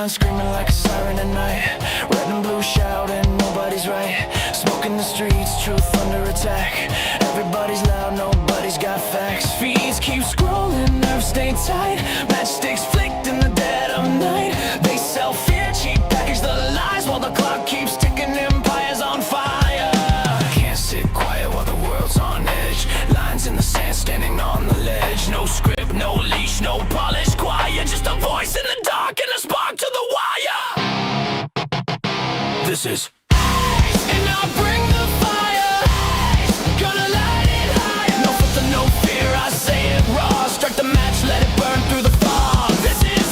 gun screaming like a siren at night. Red and blue shouting, nobody's right. Smoke in the streets, truth under attack. Everybody's loud, nobody's got facts. Feeds keep scrolling, nerves stay tight. Matchsticks flicked in the dead of night. They sell fear, cheap package the lies, while the clock keeps ticking, empires on fire. Can't sit quiet while the world's on edge. Lines in the sand, standing on the ledge. No script, no leash, no polish, quiet. Just a voice in the dark and a spark to the wire. This is and I'll bring the fire. Gonna light it higher. No filter, no fear, I say it raw. Strike the match, let it burn through the fog. This is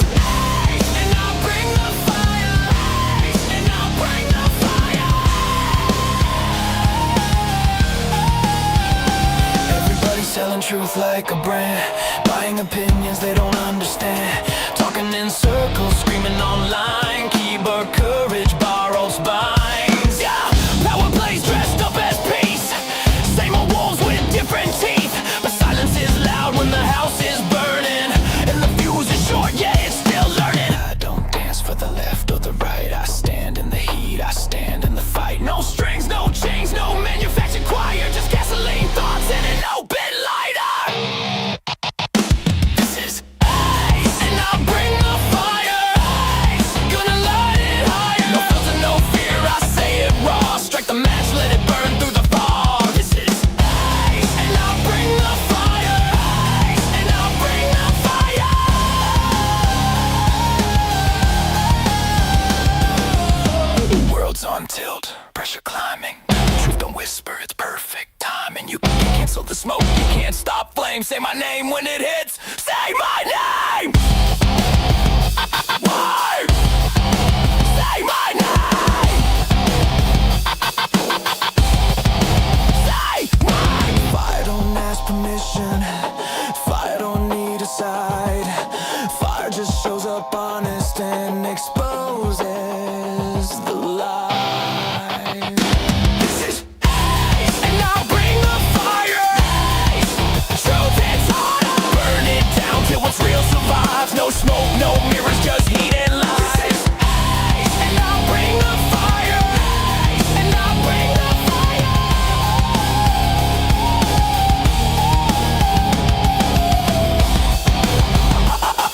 and I'll bring the fire. And I'll bring the fire. Everybody's selling truth like a brand, buying opinions they don't understand. Talking in circles, screaming online. Keyboard courage, borrowed spines. Yeah, power plays dressed up as peace. Same old wolves with different teeth. But silence is loud when the house is burning, and the fuse is short, yeah, it's still learning. I don't dance for the left or the right. I stand in the heat, I stand in the fight. No strings, no chains, no manufactured choir. Just gasoline thoughts and an open lighter. This is and I'll bring the fire. Gonna light it higher. No filter, no fear, I say it raw. Strike the match, let it burn through the fog. This is and I'll bring the fire. And I'll bring the fire. The world's on tilt, pressure climbing. Truth don't whisper, it's perfect timing. You can't cancel the smoke, you can't stop flame. Say my name when it hits, say my name. Why? Say my name. Say my. Fire don't ask permission. Fire don't need a side. Fire just shows up honest and exposes the lie. This is and I'll bring the fire. Truth hits harder. Burn it down till what's real survives. No smoke, no mirrors, just heat and lies. And I'll bring the fire. And I'll bring the fire.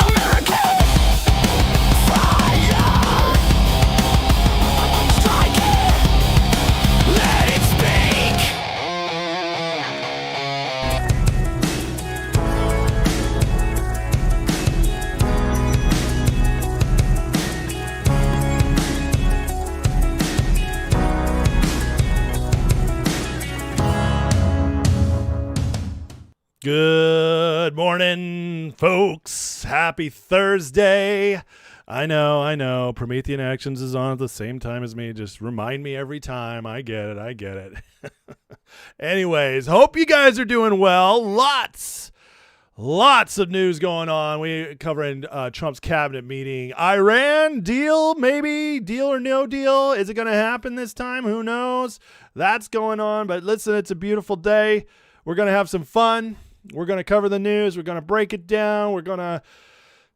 American fire. Strike it. Let it speak. Good morning, folks. Happy Thursday. I know. Promethean Actions is on at the same time as me. Just remind me every time. I get it. Anyways, hope you guys are doing well. Lots of news going on. We covering Trump's cabinet meeting. Iran deal, maybe deal or no deal. Is it going to happen this time? Who knows? That's going on. But listen, it's a beautiful day. We're going to have some fun. We're going to cover the news. We're going to break it down. We're going to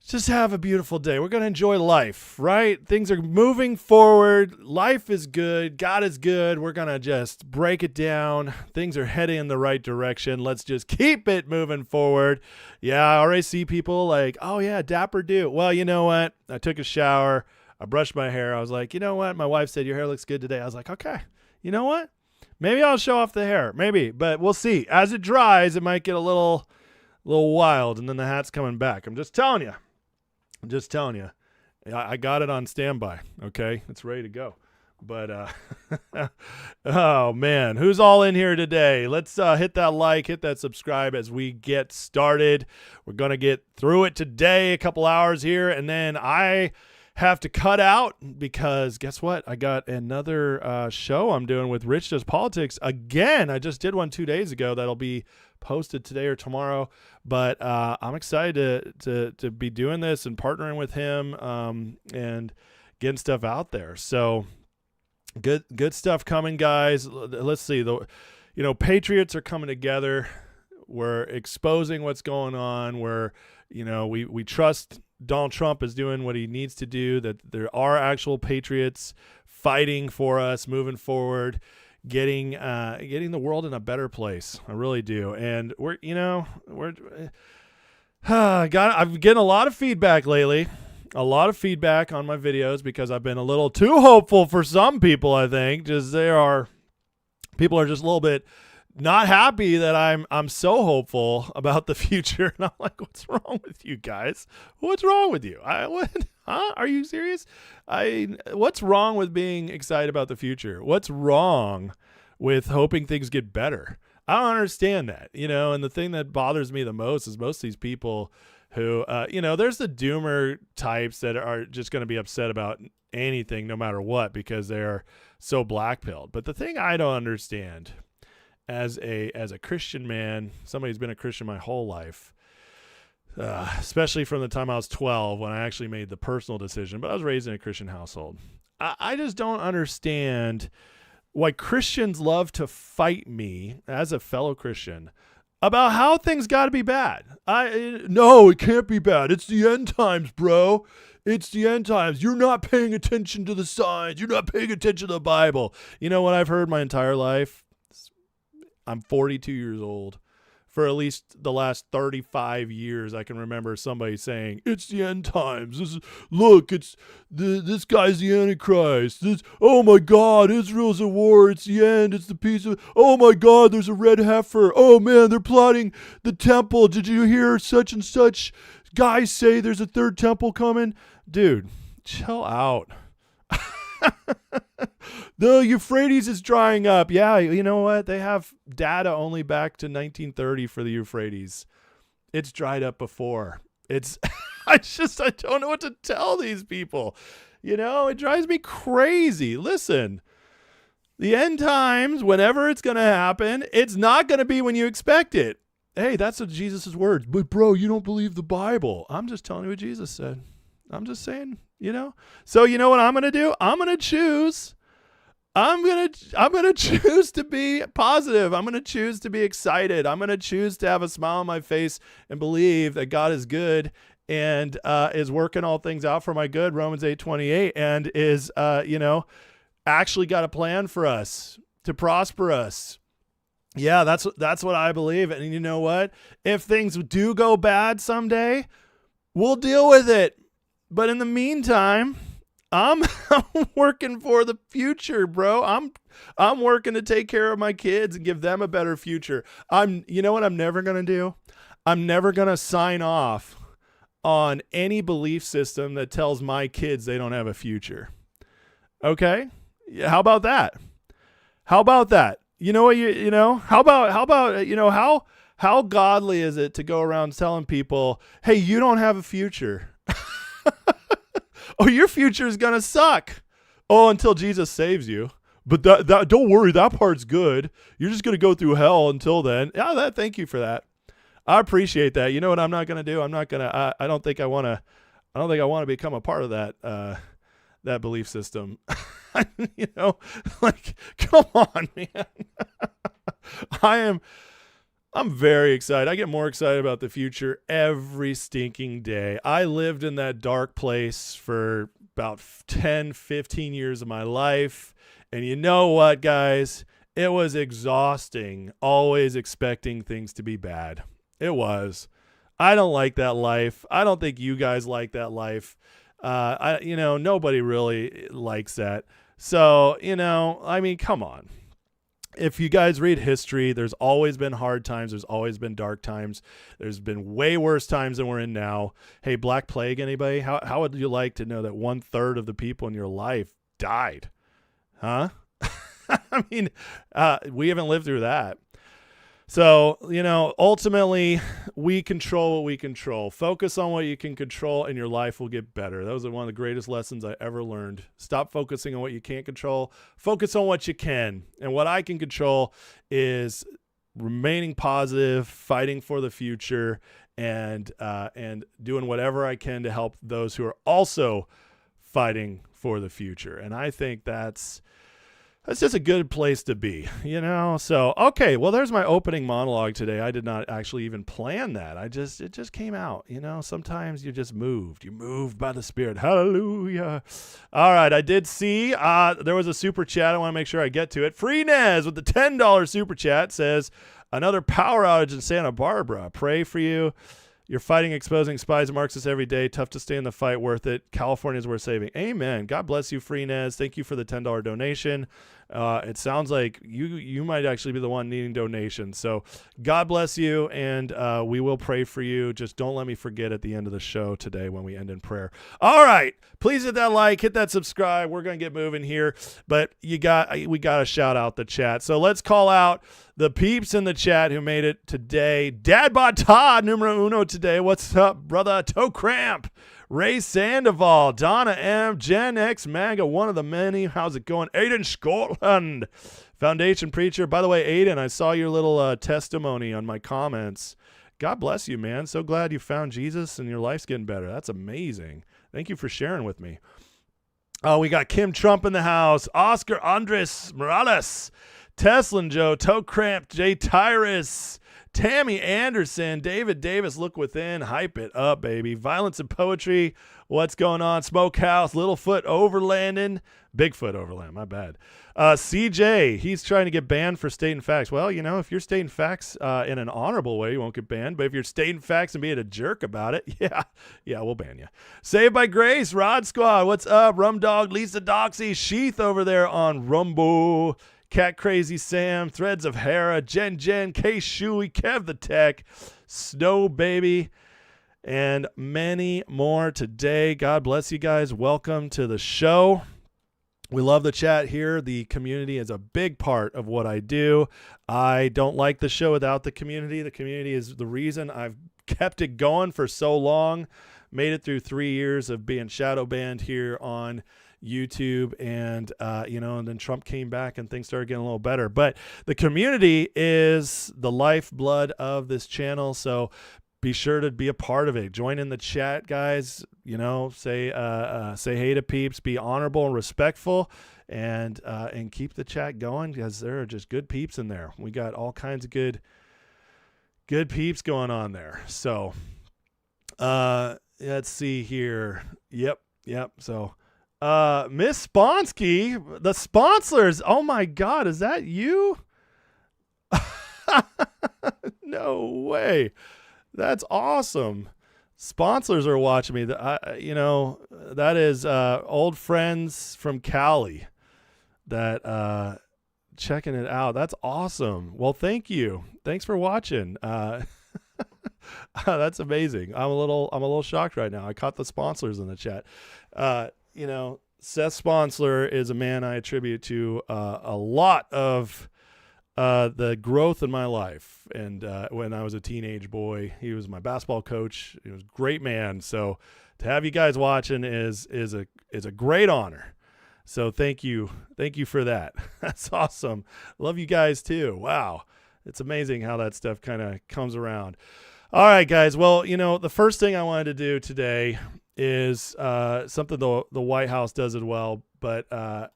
just have a beautiful day. We're going to enjoy life, right? Things are moving forward. Life is good. God is good. We're going to just break it down. Things are heading in the right direction. Let's just keep it moving forward. Yeah, I already see people like, oh yeah, dapper do. Well, you know what? I took a shower. I brushed my hair. I was like, you know what? My wife said, your hair looks good today. I was like, okay, you know what? Maybe I'll show off the hair. Maybe, but we'll see. As it dries, it might get a little wild, and then the hat's coming back. I'm just telling you. I got it on standby. Okay, it's ready to go. But oh man, who's all in here today? Let's hit that like, hit that subscribe as we get started. We're gonna get through it today, a couple hours here, and then I have to cut out because guess what? I got another show I'm doing with Rich Does Politics again. I just did one 2 days ago that'll be posted today or tomorrow, but I'm excited to be doing this and partnering with him and getting stuff out there. So good stuff coming, guys. Let's see. Patriots are coming together. We're exposing what's going on. We trust Donald Trump is doing what he needs to do, that there are actual patriots fighting for us, moving forward, getting the world in a better place. I really do. And I've getting a lot of feedback lately. A lot of feedback on my videos because I've been a little too hopeful for some people, I think. People are just a little bit not happy that I'm so hopeful about the future. And I'm like, what's wrong with you guys? What's wrong with you? Are you serious? What's wrong with being excited about the future? What's wrong with hoping things get better? I don't understand that, and the thing that bothers me the most is most of these people who, there's the doomer types that are just going to be upset about anything no matter what because they're so black-pilled. But the thing I don't understand as a Christian man, somebody who's been a Christian my whole life, especially from the time I was 12 when I actually made the personal decision, but I was raised in a Christian household. I just don't understand why Christians love to fight me as a fellow Christian about how things got to be bad. No, it can't be bad. It's the end times, bro. It's the end times. You're not paying attention to the signs. You're not paying attention to the Bible. You know what I've heard my entire life? I'm 42 years old. For at least the last 35 years, I can remember somebody saying, it's the end times. This guy's the Antichrist. Oh my God, Israel's at war. It's the end. It's the peace of, oh my God, there's a red heifer. Oh man, they're plotting the temple. Did you hear such and such guys say there's a third temple coming? Dude, chill out. The Euphrates is drying up. Yeah, you know what? They have data only back to 1930 for the Euphrates. It's dried up before. I don't know what to tell these people. It drives me crazy. Listen, the end times, whenever it's going to happen, it's not going to be when you expect it. Hey, that's what Jesus' words. But bro, you don't believe the Bible. I'm just telling you what Jesus said. I'm just saying, So you know what I'm going to do? I'm going to choose to be positive. I'm going to choose to be excited. I'm going to choose to have a smile on my face and believe that God is good and is working all things out for my good, Romans 8:28, and is actually got a plan for us to prosper us. Yeah, that's what I believe. And you know what? If things do go bad someday, we'll deal with it. But in the meantime, I'm working for the future, bro. I'm working to take care of my kids and give them a better future. You know what I'm never going to do? I'm never going to sign off on any belief system that tells my kids they don't have a future. Okay? How about that? How about that? How godly is it to go around telling people, "Hey, you don't have a future." Oh, your future is going to suck. Oh, until Jesus saves you. But that don't worry, that part's good. You're just going to go through hell until then. Yeah, thank you for that. I appreciate that. You know what I'm not going to do? I'm not going to I don't think I want to become a part of that belief system. Come on, man. I'm very excited. I get more excited about the future every stinking day. I lived in that dark place for about 10, 15 years of my life. And you know what, guys? It was exhausting, always expecting things to be bad. It was. I don't like that life. I don't think you guys like that life. Nobody really likes that. So, come on. If you guys read history, there's always been hard times. There's always been dark times. There's been way worse times than we're in now. Hey, Black Plague, anybody? How would you like to know that 1/3 of the people in your life died? Huh? We haven't lived through that. So, ultimately, we control what we control. Focus on what you can control and your life will get better. That was one of the greatest lessons I ever learned. Stop focusing on what you can't control. Focus on what you can. And what I can control is remaining positive, fighting for the future, and doing whatever I can to help those who are also fighting for the future. And I think that's That's just a good place to be, you know? So, okay, well, there's my opening monologue today. I did not actually even plan that. It just came out, you know? Sometimes you're just moved. You're moved by the Spirit. Hallelujah. All right, I did see there was a super chat. I want to make sure I get to it. Freenez with the $10 super chat says, another power outage in Santa Barbara. Pray for you. You're fighting exposing spies and Marxists every day. Tough to stay in the fight. Worth it. California's worth saving. Amen. God bless you, Freenez. Thank you for the $10 donation. It sounds like you might actually be the one needing donations. So God bless you, and we will pray for you. Just don't let me forget at the end of the show today when we end in prayer. All right. Please hit that like, hit that subscribe. We're going to get moving here. But we got to shout out the chat. So let's call out the peeps in the chat who made it today. Dadbot Todd, numero uno today. What's up, brother? Toe Cramp. Ray Sandoval, Donna M, Gen X MAGA, one of the many. How's it going? Aiden Scotland, Foundation Preacher. By the way, Aiden, I saw your little testimony on my comments. God bless you, man. So glad you found Jesus and your life's getting better. That's amazing. Thank you for sharing with me. We got Kim Trump in the house. Oscar Andres Morales, Teslin Joe, Toe Cramp, Jay Tyrus, Tammy Anderson, David Davis, Look Within, hype it up, baby. Violence and Poetry, what's going on? Smokehouse, Littlefoot Overlanding, Bigfoot Overland, my bad. CJ, he's trying to get banned for stating facts. Well, you know, if you're stating facts in an honorable way, you won't get banned. But if you're stating facts and being a jerk about it, yeah, we'll ban you. Saved by Grace, Rod Squad, what's up? Rum Dog, Lisa Doxy, Sheath over there on Rumble. Cat Crazy Sam, Threads of Hera, Jen, K Shui, Kev the Tech, Snow Baby, and many more today. God bless you guys. Welcome to the show. We love the chat here. The community is a big part of what I do. I don't like the show without the community. The community is the reason I've kept it going for so long. Made it through 3 years of being shadow banned here on YouTube, and and then Trump came back and things started getting a little better. But the community is the lifeblood of this channel, so be sure to be a part of it. Join in the chat, guys. You know, say hey to peeps. Be honorable and respectful, and keep the chat going, because there are just good peeps in there. We got all kinds of good peeps going on there. So let's see here. Yep. So Miss Sponsky, the Sponslers. Oh my God, is that you? No way. That's awesome. Sponsors are watching me. That is old friends from Cali that checking it out. That's awesome. Well, thank you. Thanks for watching. That's amazing. I'm a little shocked right now. I caught the sponsors in the chat. Seth Sponsler is a man I attribute to a lot of the growth in my life. And when I was a teenage boy, he was my basketball coach. He was a great man. So to have you guys watching is a great honor. So thank you for that. That's awesome. Love you guys too. Wow. It's amazing how that stuff kind of comes around. All right, guys. Well, the first thing I wanted to do today is something the White House does as well. But, the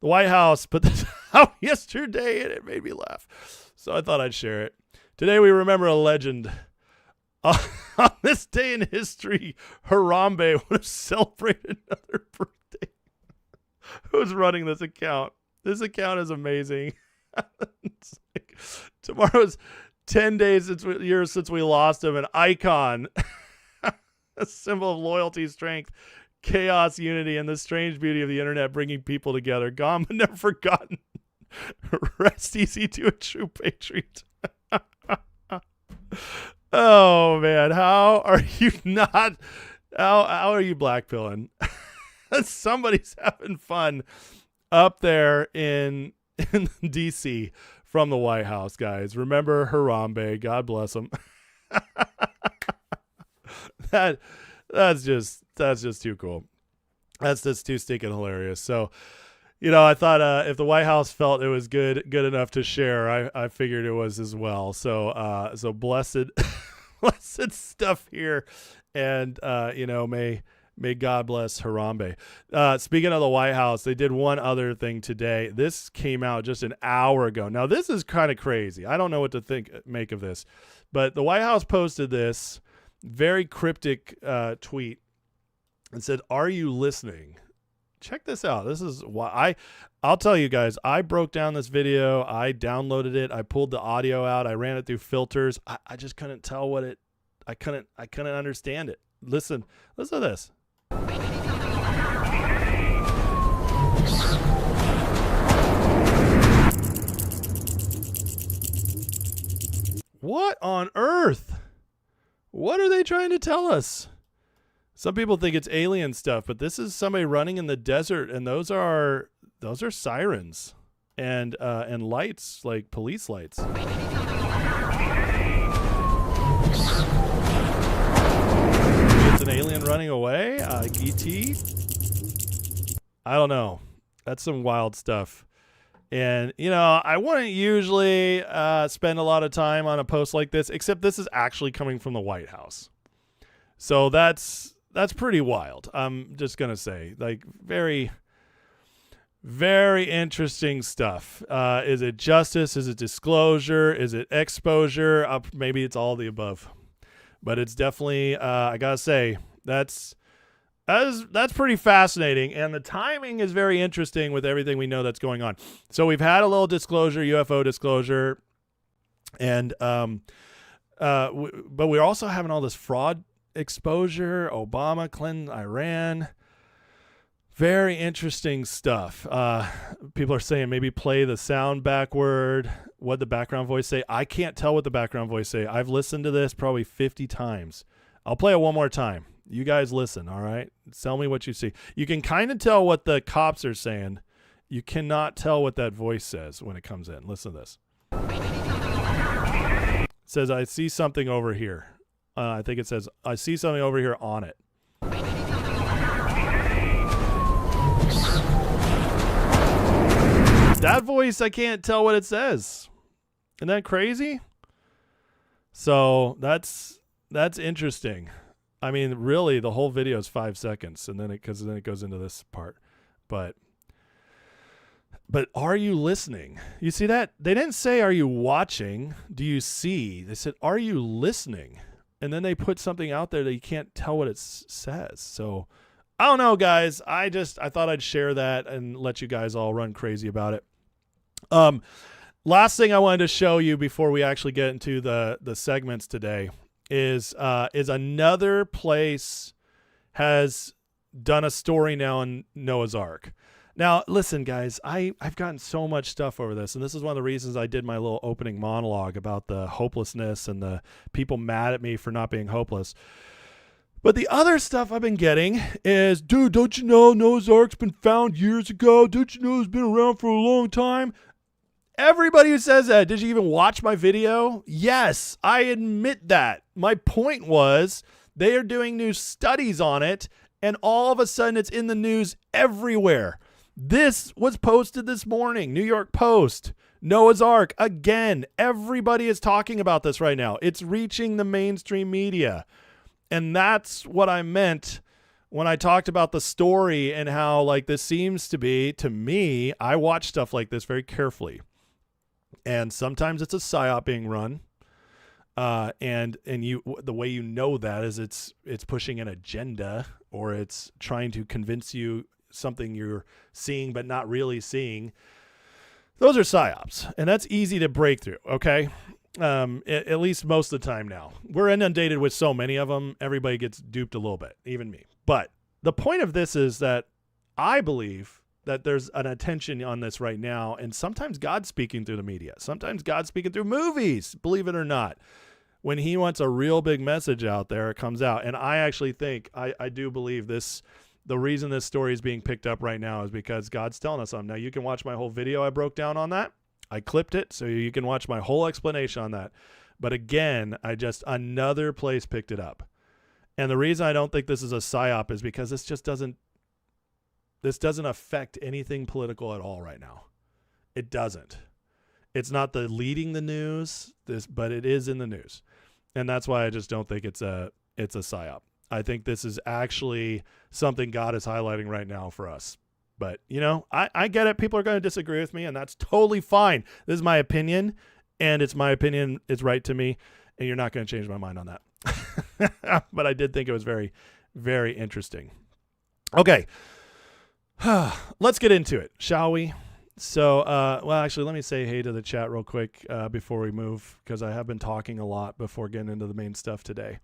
White House put this out yesterday, and it made me laugh. So I thought I'd share it. Today we remember a legend. On this day in history, Harambe would have celebrated another birthday. Who's running this account? This account is amazing. It's like, tomorrow's 10 years since we lost him, an icon. A symbol of loyalty, strength, chaos, unity, and the strange beauty of the internet bringing people together. Gone but never forgotten. Rest easy to a true patriot. Oh, man. How are you not? How are you blackpilling? Somebody's having fun up there in D.C. from the White House, guys. Remember Harambe. God bless him. That's just too cool. That's just too stinking hilarious. So, I thought if the White House felt it was good enough to share, I figured it was as well. So blessed blessed stuff here, and May God bless Harambe. Speaking of the White House, they did one other thing today. This came out just an hour ago. Now, this is kind of crazy. I don't know what to make of this. But the White House posted this very cryptic tweet and said, "Are you listening?" Check this out. This is why I'll tell you guys, I broke down this video. I downloaded it. I pulled the audio out. I ran it through filters. I just couldn't tell what it, I couldn't understand it. Listen to this. What on earth? What are they trying to tell us? Some people think it's alien stuff, but this is somebody running in the desert, and those are sirens and lights, like police lights. It's an alien running away, E.T. I don't know. That's some wild stuff. And, you know, I wouldn't usually spend a lot of time on a post like this, except this is actually coming from the White House. So that's pretty wild. I'm just going to say, like, very, very interesting stuff. Is it justice? Is it disclosure? Is it exposure? Maybe it's all the above. But it's definitely, I got to say, that's pretty fascinating, and the timing is very interesting with everything we know that's going on. So we've had a little disclosure, UFO disclosure, and but we're also having all this fraud exposure, Obama, Clinton, Iran. Very interesting stuff. People are saying maybe play the sound backward. What the background voice say? I can't tell what the background voice say. I've listened to this probably 50 times. I'll play it one more time. You guys listen, all right? Tell me what you see. You can kind of tell what the cops are saying. You cannot tell what that voice says when it comes in. Listen to this. It says, I see something over here. I think it says, I see something over here on it. That voice, I can't tell what it says. Isn't that crazy? So that's interesting. I mean, really, the whole video is 5 seconds, and then it goes into this part. But are you listening? You see that? They didn't say, are you watching? Do you see? They said, are you listening? And then they put something out there that you can't tell what it says. So I don't know, guys. I thought I'd share that and let you guys all run crazy about it. Last thing I wanted to show you before we actually get into the segments today is another place has done a story now on Noah's Ark. Now, listen, guys, I've gotten so much stuff over this, and this is one of the reasons I did my little opening monologue about the hopelessness and the people mad at me for not being hopeless. But the other stuff I've been getting is, dude, don't you know Noah's Ark's been found years ago? Don't you know it's been around for a long time? Everybody who says that, did you even watch my video? Yes, I admit that. My point was they are doing new studies on it, and all of a sudden it's in the news everywhere. This was posted this morning, New York Post, Noah's Ark. Again, everybody is talking about this right now. It's reaching the mainstream media. And that's what I meant when I talked about the story and how, like, this seems to be, to me, I watch stuff like this very carefully. And sometimes it's a psyop being run. And the way you know that is it's pushing an agenda, or it's trying to convince you something you're seeing but not really seeing. Those are psyops, and that's easy to break through, okay? At least most of the time now. We're inundated with so many of them, everybody gets duped a little bit, even me. But the point of this is that I believe that there's an attention on this right now, and sometimes God's speaking through the media. Sometimes God's speaking through movies, believe it or not. When he wants a real big message out there, it comes out. And I actually think, I do believe this, the reason this story is being picked up right now is because God's telling us something. Now, you can watch my whole video I broke down on that. I clipped it, so you can watch my whole explanation on that. But again, another place picked it up. And the reason I don't think this is a psyop is because this doesn't affect anything political at all right now. It doesn't. It's not the leading the news, but it is in the news. And that's why I just don't think it's a psyop. I think this is actually something God is highlighting right now for us. But, you know, I get it. People are going to disagree with me, and that's totally fine. This is my opinion, and it's my opinion. It's right to me, and you're not going to change my mind on that. But I did think it was very, very interesting. Okay. Let's get into it, shall we? So, well, actually, let me say hey to the chat real quick before we move, because I have been talking a lot before getting into the main stuff today.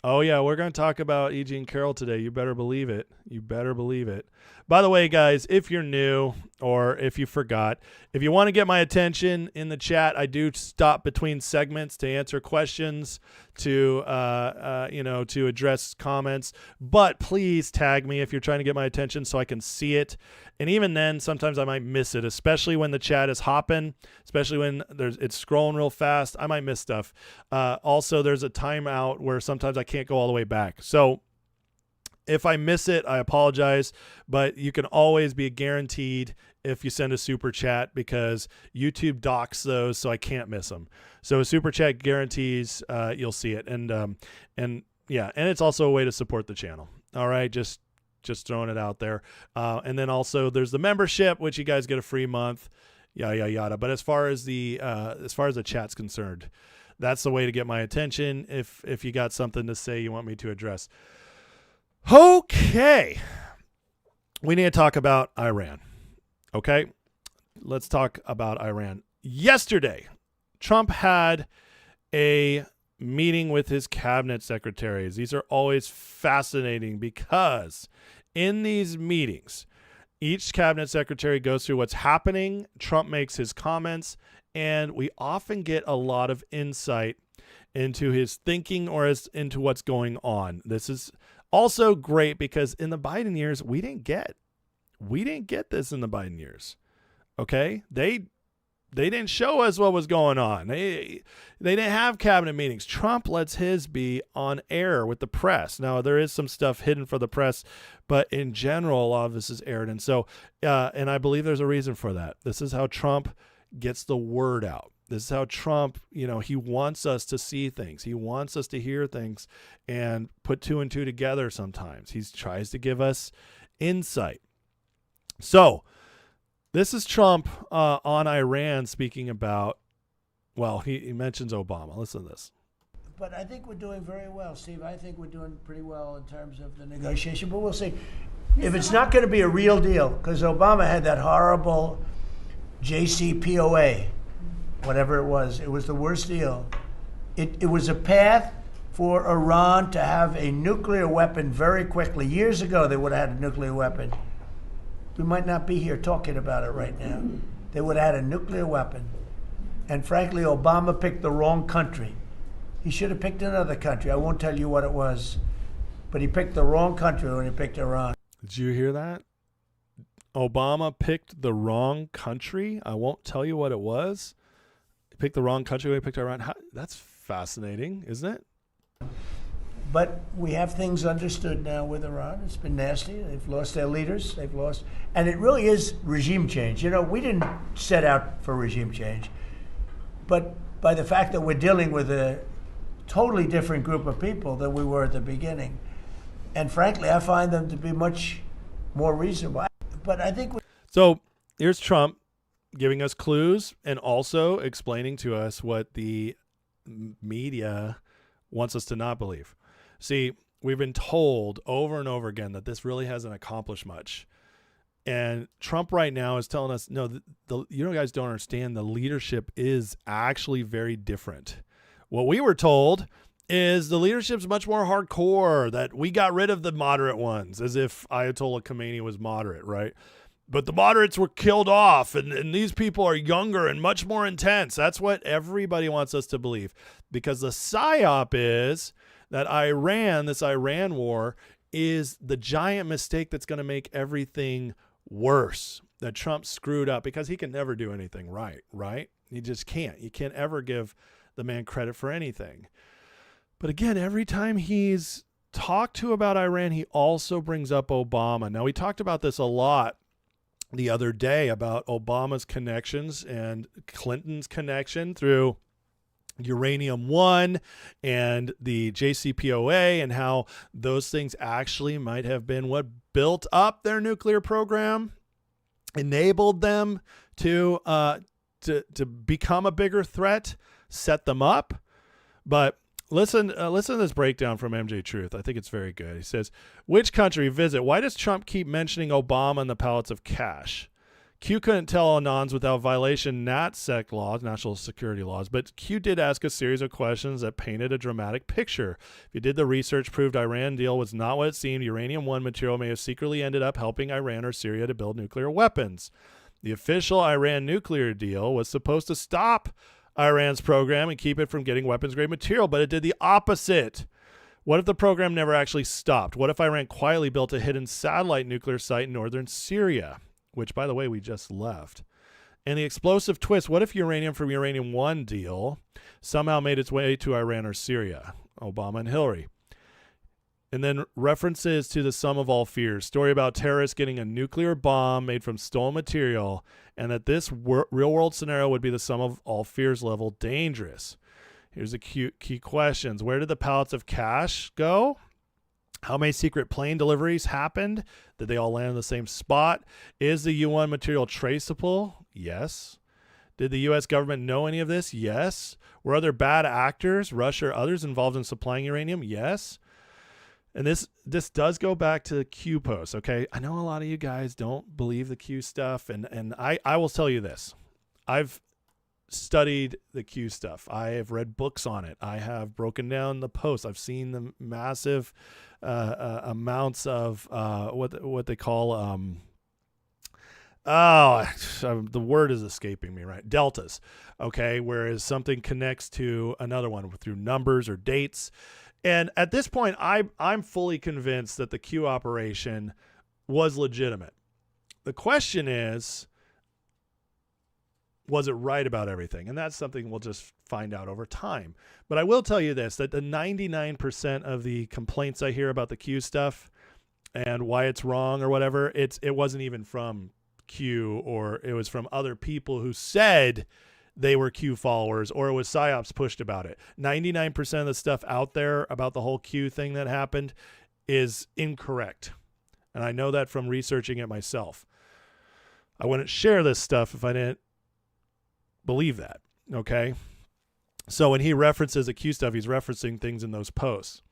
Oh, yeah, we're going to talk about E.G. and Carroll today. You better believe it. You better believe it. By the way, guys, if you're new or if you forgot, if you want to get my attention in the chat, I do stop between segments to answer questions, to to address comments. But please tag me if you're trying to get my attention so I can see it. And even then, sometimes I might miss it, especially when the chat is hopping, especially when it's scrolling real fast. I might miss stuff. Also, there's a timeout where sometimes I can't go all the way back. So if I miss it, I apologize, but you can always be guaranteed if you send a super chat, because YouTube docks those, so I can't miss them. So a super chat guarantees you'll see it, and it's also a way to support the channel. All right, just throwing it out there. And then also there's the membership, which you guys get a free month, yada yada. But as far as the chat's concerned, that's the way to get my attention. If you got something to say you want me to address. Okay, we need to talk about Iran. Okay, let's talk about Iran. Yesterday, Trump had a meeting with his cabinet secretaries. These are always fascinating because in these meetings, each cabinet secretary goes through what's happening. Trump makes his comments, and we often get a lot of insight into his thinking or into what's going on. This is also great because in the Biden years, we didn't get this in the Biden years. Okay? They didn't show us what was going on. They didn't have cabinet meetings. Trump lets his be on air with the press. Now, there is some stuff hidden for the press, but in general, a lot of this is aired. And so, and I believe there's a reason for that. This is how Trump gets the word out. This is how Trump, he wants us to see things. He wants us to hear things and put two and two together sometimes. He tries to give us insight. So this is Trump on Iran speaking about, well, he mentions Obama. Listen to this. But I think we're doing very well, Steve. I think we're doing pretty well in terms of the negotiation, but we'll see. If it's not going to be a real deal, because Obama had that horrible JCPOA, whatever it was the worst deal. It was a path for Iran to have a nuclear weapon very quickly. Years ago, they would have had a nuclear weapon. We might not be here talking about it right now. They would have had a nuclear weapon. And frankly, Obama picked the wrong country. He should have picked another country. I won't tell you what it was. But he picked the wrong country when he picked Iran. Did you hear that? Obama picked the wrong country? I won't tell you what it was. He picked the wrong country when he picked Iran. That's fascinating, isn't it? But we have things understood now with Iran. It's been nasty. They've lost their leaders. And it really is regime change. We didn't set out for regime change. But by the fact that we're dealing with a totally different group of people than we were at the beginning. And frankly, I find them to be much more reasonable. But I think... So here's Trump giving us clues and also explaining to us what the media wants us to not believe. See, we've been told over and over again that this really hasn't accomplished much. And Trump right now is telling us, no, you guys don't understand. The leadership is actually very different. What we were told is the leadership's much more hardcore, that we got rid of the moderate ones, as if Ayatollah Khomeini was moderate, right? But the moderates were killed off, and these people are younger and much more intense. That's what everybody wants us to believe, because the psyop is that this Iran war, is the giant mistake that's going to make everything worse, that Trump screwed up, because he can never do anything right? He just can't. You can't ever give the man credit for anything. But again, every time he's talked to about Iran, he also brings up Obama. Now, we talked about this a lot the other day about Obama's connections and Clinton's connection through Uranium One and the JCPOA, and how those things actually might have been what built up their nuclear program, enabled them to become a bigger threat, set them up. But listen to this breakdown from MJ Truth. I think it's very good. He says, which country visit? Why does Trump keep mentioning Obama and the pallets of cash? Q couldn't tell Anons without violation NatSec laws, national security laws, but Q did ask a series of questions that painted a dramatic picture. If you did the research, proved Iran deal was not what it seemed. Uranium-1 material may have secretly ended up helping Iran or Syria to build nuclear weapons. The official Iran nuclear deal was supposed to stop Iran's program and keep it from getting weapons-grade material, but it did the opposite. What if the program never actually stopped? What if Iran quietly built a hidden satellite nuclear site in northern Syria? Which, by the way, we just left. And the explosive twist, what if uranium from Uranium-1 deal somehow made its way to Iran or Syria? Obama and Hillary. And then references to the sum of all fears, story about terrorists getting a nuclear bomb made from stolen material, and that this real-world scenario would be the sum of all fears level dangerous. Here's the key questions. Where did the pallets of cash go? How many secret plane deliveries happened? Did they all land in the same spot? Is the U-1 material traceable? Yes. Did the U.S. government know any of this? Yes. Were other bad actors, Russia or others, involved in supplying uranium? Yes. And this does go back to the Q post, okay? I know a lot of you guys don't believe the Q stuff, and I will tell you this. I've studied the Q stuff. I have read books on it. I have broken down the posts. I've seen the massive amounts of what they call the word is escaping me, right? Deltas, okay? Whereas something connects to another one through numbers or dates. And at this point, I'm fully convinced that the Q operation was legitimate. The question is, was it right about everything? And that's something we'll just find out over time. But I will tell you this, that the 99% of the complaints I hear about the Q stuff and why it's wrong or whatever, it wasn't even from Q, or it was from other people who said they were Q followers, or it was PSYOPs pushed about it. 99% of the stuff out there about the whole Q thing that happened is incorrect. And I know that from researching it myself. I wouldn't share this stuff if I didn't believe that, okay? So when he references the Q stuff, he's referencing things in those posts.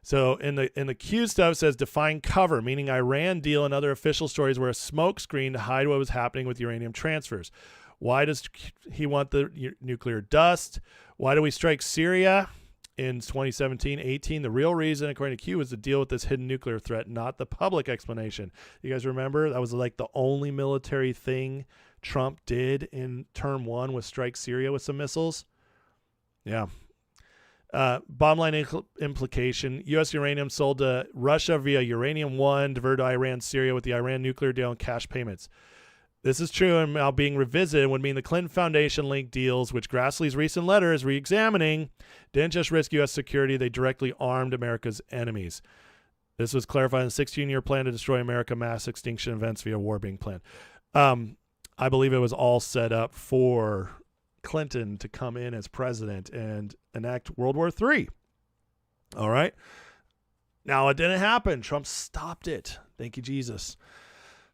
So in the Q stuff, it says define cover, meaning Iran deal and other official stories were a smoke screen to hide what was happening with uranium transfers. Why does he want the nuclear dust? Why do we strike Syria in 2017-18? The real reason, according to Q, was to deal with this hidden nuclear threat, not the public explanation. You guys remember? That was like the only military thing Trump did in term one, was strike Syria with some missiles. Yeah. Bottom line implication, U.S. uranium sold to Russia via Uranium-1, diverted to Iran, Syria with the Iran nuclear deal and cash payments. This is true and now being revisited would mean the Clinton Foundation linked deals, which Grassley's recent letter is re-examining, didn't just risk U.S. security, they directly armed America's enemies. This was clarified in the 16-year plan to destroy America, mass extinction events via war being planned. I believe it was all set up for Clinton to come in as president and enact World War III. All right. Now, it didn't happen. Trump stopped it. Thank you, Jesus.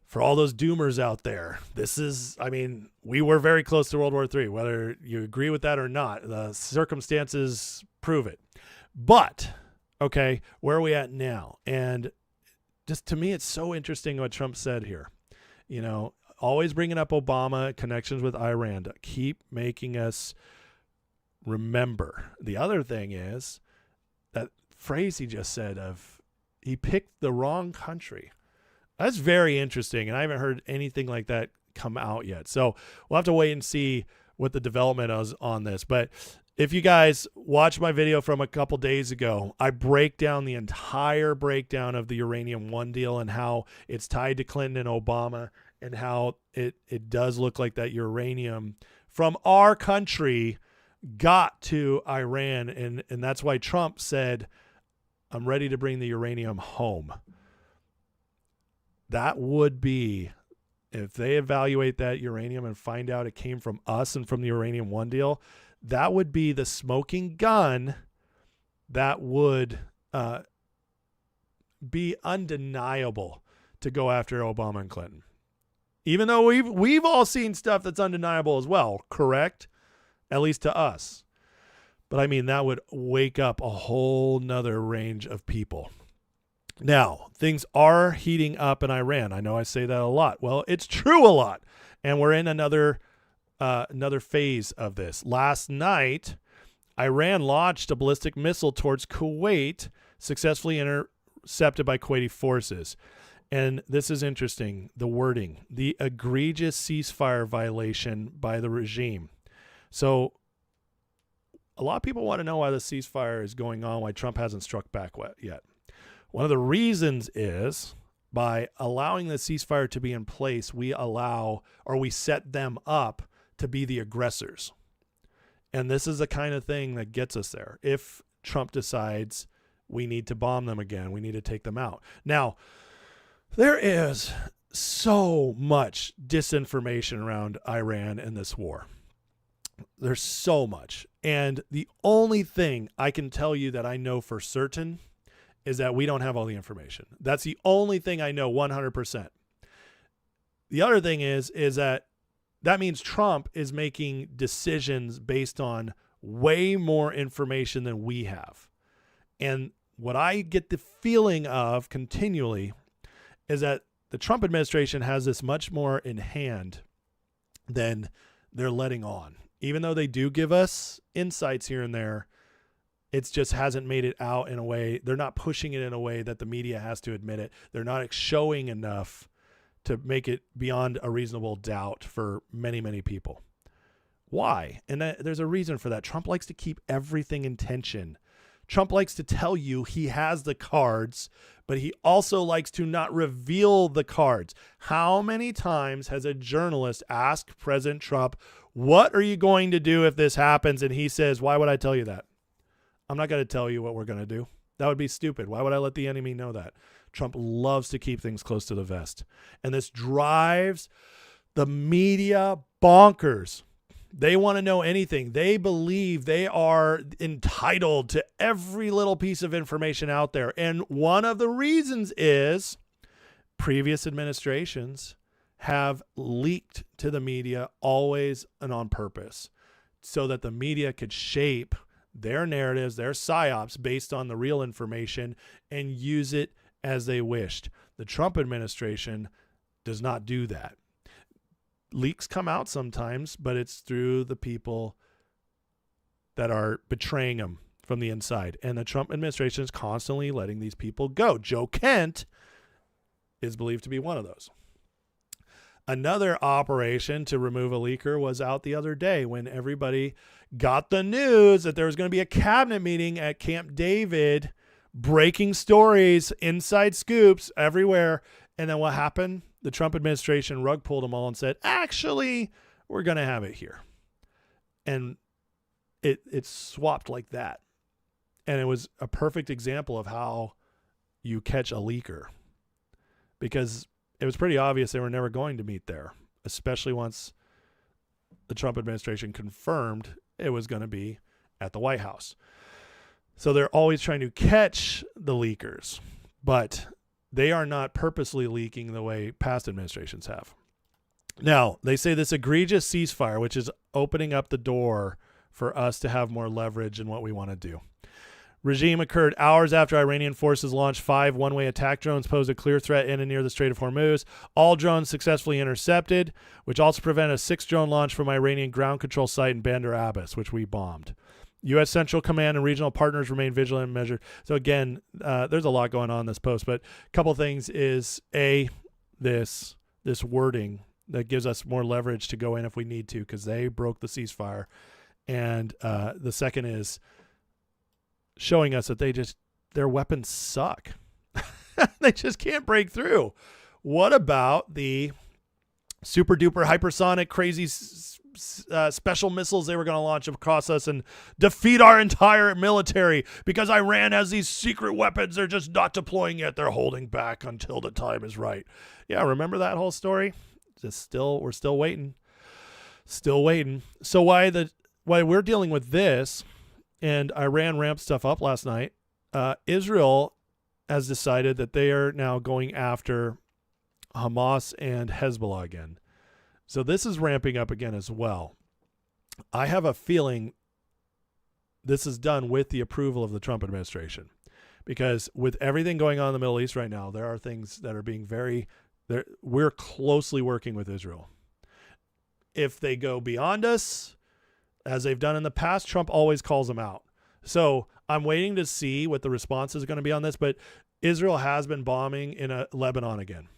For all those doomers out there, we were very close to World War III, whether you agree with that or not. The circumstances prove it. But, okay, where are we at now? And just to me, it's so interesting what Trump said here. You know, always bringing up Obama, connections with Iran to keep making us remember. The other thing is that phrase he just said of he picked the wrong country. That's very interesting, and I haven't heard anything like that come out yet. So we'll have to wait and see what the development is on this. But if you guys watch my video from a couple days ago, I break down the entire breakdown of the Uranium-1 deal and how it's tied to Clinton and Obama, and how it does look like that uranium from our country got to Iran. And that's why Trump said, I'm ready to bring the uranium home. That would be, if they evaluate that uranium and find out it came from us and from the Uranium-1 deal, that would be the smoking gun that would be undeniable to go after Obama and Clinton. Even though we've all seen stuff that's undeniable as well, correct? At least to us. But I mean, that would wake up a whole nother range of people. Now, things are heating up in Iran. I know I say that a lot. Well, it's true a lot. And we're in another phase of this. Last night, Iran launched a ballistic missile towards Kuwait, successfully intercepted by Kuwaiti forces. And this is interesting, the wording, the egregious ceasefire violation by the regime. So a lot of people want to know why the ceasefire is going on, why Trump hasn't struck back yet. One of the reasons is by allowing the ceasefire to be in place, we set them up to be the aggressors. And this is the kind of thing that gets us there. If Trump decides we need to bomb them again, we need to take them out. Now, there is so much disinformation around Iran and this war. There's so much. And the only thing I can tell you that I know for certain is that we don't have all the information. That's the only thing I know 100%. The other thing is that means Trump is making decisions based on way more information than we have. And what I get the feeling of continually is that the Trump administration has this much more in hand than they're letting on. Even though they do give us insights here and there, it just hasn't made it out in a way. They're not pushing it in a way that the media has to admit it. They're not showing enough to make it beyond a reasonable doubt for many, many people. Why? And there's a reason for that. Trump likes to keep everything in tension. Trump likes to tell you he has the cards, but he also likes to not reveal the cards. How many times has a journalist asked President Trump, what are you going to do if this happens? And he says, why would I tell you that? I'm not going to tell you what we're going to do. That would be stupid. Why would I let the enemy know that? Trump loves to keep things close to the vest. And this drives the media bonkers. They want to know anything. They believe they are entitled to every little piece of information out there. And one of the reasons is previous administrations have leaked to the media always and on purpose so that the media could shape their narratives, their psyops based on the real information and use it as they wished. The Trump administration does not do that. Leaks come out sometimes, but it's through the people that are betraying them from the inside. And the Trump administration is constantly letting these people go. Joe Kent is believed to be one of those. Another operation to remove a leaker was out the other day when everybody got the news that there was going to be a cabinet meeting at Camp David, breaking stories, inside scoops everywhere. And then what happened? The Trump administration rug pulled them all and said, actually, we're going to have it here. And it swapped like that. And it was a perfect example of how you catch a leaker, because it was pretty obvious they were never going to meet there, especially once the Trump administration confirmed it was going to be at the White House. So they're always trying to catch the leakers, but they are not purposely leaking the way past administrations have. Now, they say this egregious ceasefire, which is opening up the door for us to have more leverage in what we want to do. Regime occurred hours after Iranian forces launched 5 one-way attack drones, posed a clear threat in and near the Strait of Hormuz. All drones successfully intercepted, which also prevented a 6-drone launch from Iranian ground control site in Bandar Abbas, which we bombed. U.S. Central Command and regional partners remain vigilant and measured. So again, there's a lot going on in this post, but a couple things is this wording that gives us more leverage to go in if we need to, because they broke the ceasefire. And the second is showing us that their weapons suck. They just can't break through. What about the super duper hypersonic crazy special missiles they were going to launch across us and defeat our entire military because Iran has these secret weapons they're just not deploying yet. They're holding back until the time is right. Yeah, remember that whole story? We're still waiting. Still waiting. So why the while we're dealing with this and Iran ramped stuff up last night, Israel has decided that they are now going after Hamas and Hezbollah again. So this is ramping up again as well. I have a feeling this is done with the approval of the Trump administration, because with everything going on in the Middle East right now, there are things that are being we're closely working with Israel. If they go beyond us, as they've done in the past, Trump always calls them out. So I'm waiting to see what the response is going to be on this, but Israel has been bombing in Lebanon again.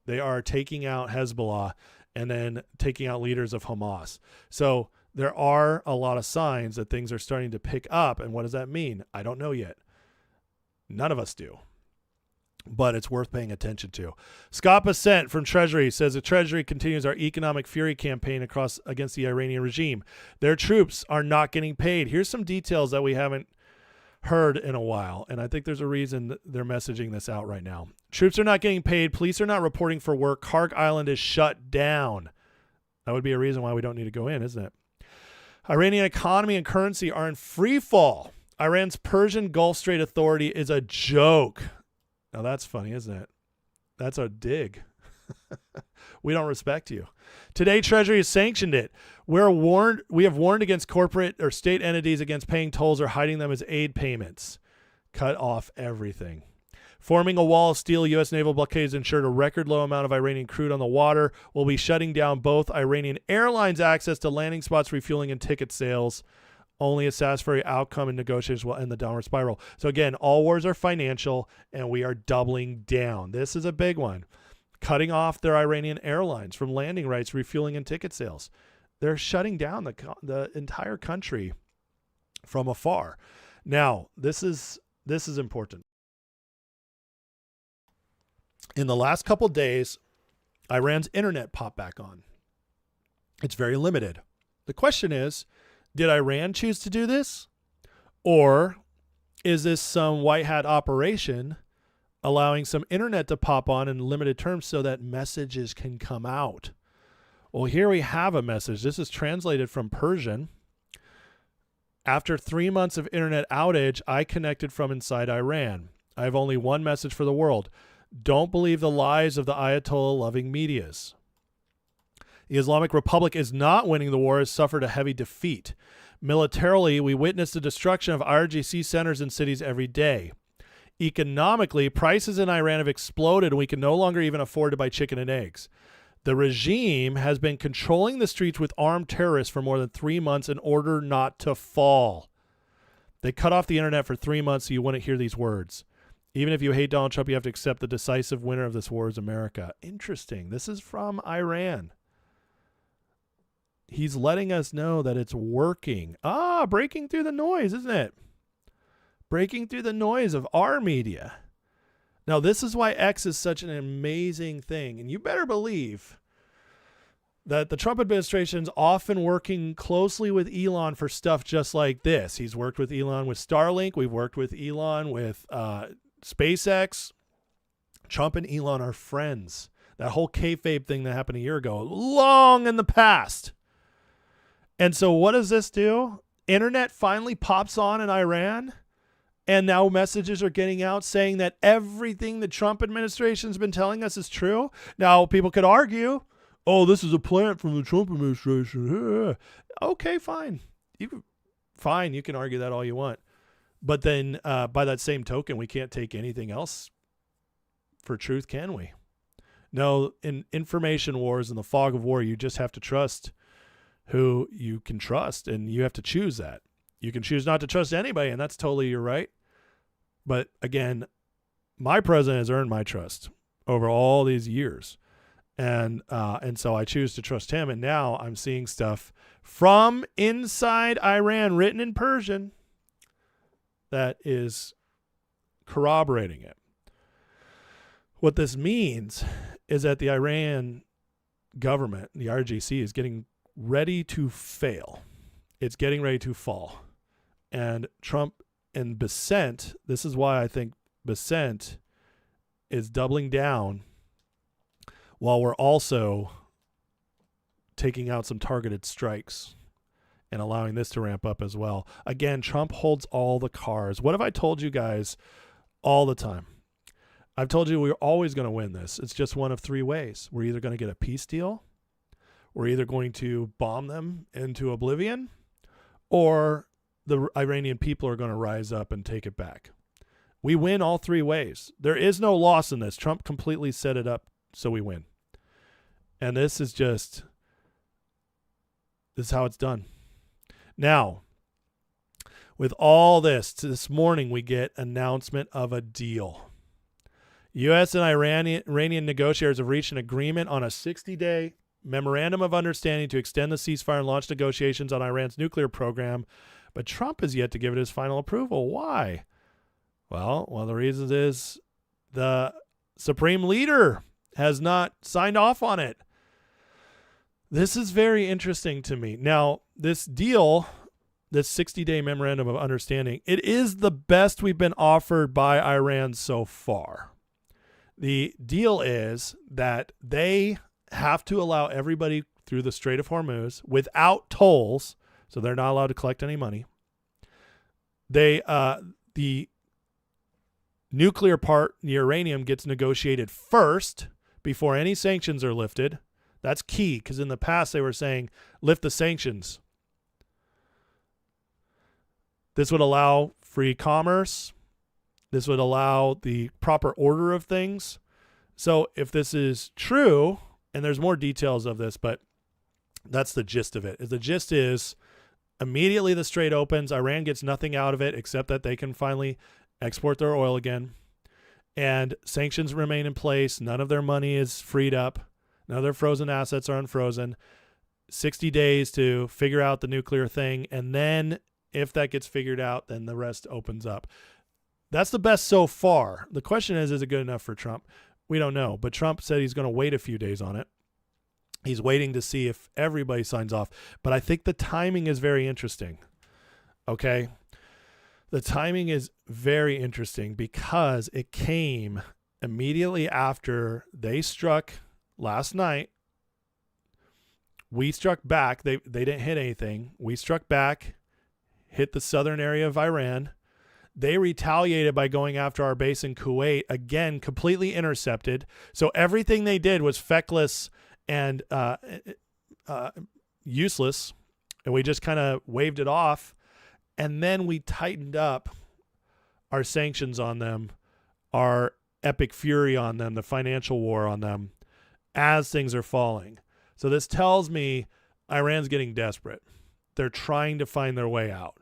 They are taking out Hezbollah and then taking out leaders of Hamas. So there are a lot of signs that things are starting to pick up. And what does that mean? I don't know yet. None of us do. But it's worth paying attention to. Scott Bassett from Treasury says the Treasury continues our economic fury campaign against the Iranian regime. Their troops are not getting paid. Here's some details that we haven't heard in a while, and I think there's a reason that they're messaging this out right now. Troops are not getting paid. Police are not reporting for work. Kark Island is shut down. That would be a reason why we don't need to go in, isn't it? Iranian economy and currency are in free fall. Iran's Persian Gulf Strait Authority is a joke. Now that's funny, isn't it? That's a dig. We don't respect you. Today, Treasury has sanctioned it. We have warned against corporate or state entities against paying tolls or hiding them as aid payments. Cut off everything. Forming a wall of steel, U.S. naval blockades ensured a record low amount of Iranian crude on the water. Will be shutting down both Iranian airlines' access to landing spots, refueling, and ticket sales. Only a satisfactory outcome in negotiations will end the downward spiral. So again, all wars are financial, and we are doubling down. This is a big one. Cutting off their Iranian airlines from landing rights, refueling, and ticket sales. They're shutting down the entire country from afar. Now, this is important. In the last couple days, Iran's internet popped back on. It's very limited. The question is, did Iran choose to do this? Or is this some white hat operation allowing some internet to pop on in limited terms so that messages can come out? Well, here we have a message. This is translated from Persian. After 3 months of internet outage, I connected from inside Iran. I have only one message for the world. Don't believe the lies of the Ayatollah-loving medias. The Islamic Republic is not winning the war, has suffered a heavy defeat. Militarily, we witness the destruction of IRGC centers and cities every day. Economically, prices in Iran have exploded and we can no longer even afford to buy chicken and eggs. The regime has been controlling the streets with armed terrorists for more than 3 months in order not to fall. They cut off the internet for 3 months so you wouldn't hear these words. Even if you hate Donald Trump, you have to accept the decisive winner of this war is America. Interesting. This is from Iran. He's letting us know that it's working. Breaking through the noise, isn't it? Breaking through the noise of our media. Now, this is why X is such an amazing thing. And you better believe that the Trump administration is often working closely with Elon for stuff just like this. He's worked with Elon with Starlink. We've worked with Elon with SpaceX. Trump and Elon are friends. That whole kayfabe thing that happened a year ago, long in the past. And so what does this do? Internet finally pops on in Iran, and now messages are getting out saying that everything the Trump administration's been telling us is true. Now, people could argue, this is a plant from the Trump administration. Okay, fine. You can argue that all you want. But then by that same token, we can't take anything else for truth, can we? No, in information wars, in the fog of war, you just have to trust who you can trust, and you have to choose that. You can choose not to trust anybody, and that's totally your right. But again, my president has earned my trust over all these years, and so I choose to trust him. And now I'm seeing stuff from inside Iran, written in Persian, that is corroborating it. What this means is that the Iran government, the RGC, is getting ready to fail. It's getting ready to fall. And Trump and Bassett, this is why I think Bassett is doubling down while we're also taking out some targeted strikes and allowing this to ramp up as well. Again, Trump holds all the cards. What have I told you guys all the time? I've told you we're always going to win this. It's just one of three ways. We're either going to get a peace deal, we're either going to bomb them into oblivion, or the Iranian people are going to rise up and take it back. We win all three ways. There is no loss in this. Trump completely set it up so we win. And this is how it's done. Now, with all this morning we get announcement of a deal. U.S. and Iranian negotiators have reached an agreement on a 60-day memorandum of understanding to extend the ceasefire and launch negotiations on Iran's nuclear program, but Trump has yet to give it his final approval. Why? Well, one of the reasons is the Supreme Leader has not signed off on it. This is very interesting to me. Now, this deal, this 60-day memorandum of understanding, it is the best we've been offered by Iran so far. The deal is that they have to allow everybody through the Strait of Hormuz without tolls, so they're not allowed to collect any money. The nuclear part, the uranium, gets negotiated first before any sanctions are lifted. That's key, because in the past they were saying, lift the sanctions. This would allow free commerce. This would allow the proper order of things. So if this is true, and there's more details of this, but that's the gist of it. The gist is immediately the strait opens, Iran gets nothing out of it except that they can finally export their oil again. And sanctions remain in place. None of their money is freed up. None of their frozen assets are unfrozen. 60 days to figure out the nuclear thing. And then if that gets figured out, then the rest opens up. That's the best so far. The question is it good enough for Trump? We don't know. But Trump said he's going to wait a few days on it. He's waiting to see if everybody signs off. But I think the timing is very interesting. Okay? The timing is very interesting because it came immediately after they struck last night. We struck back. They didn't hit anything. We struck back, hit the southern area of Iran. They retaliated by going after our base in Kuwait, again, completely intercepted. So everything they did was feckless and useless, and we just kind of waved it off. And then we tightened up our sanctions on them, our epic fury on them, the financial war on them, as things are falling. So this tells me Iran's getting desperate. They're trying to find their way out.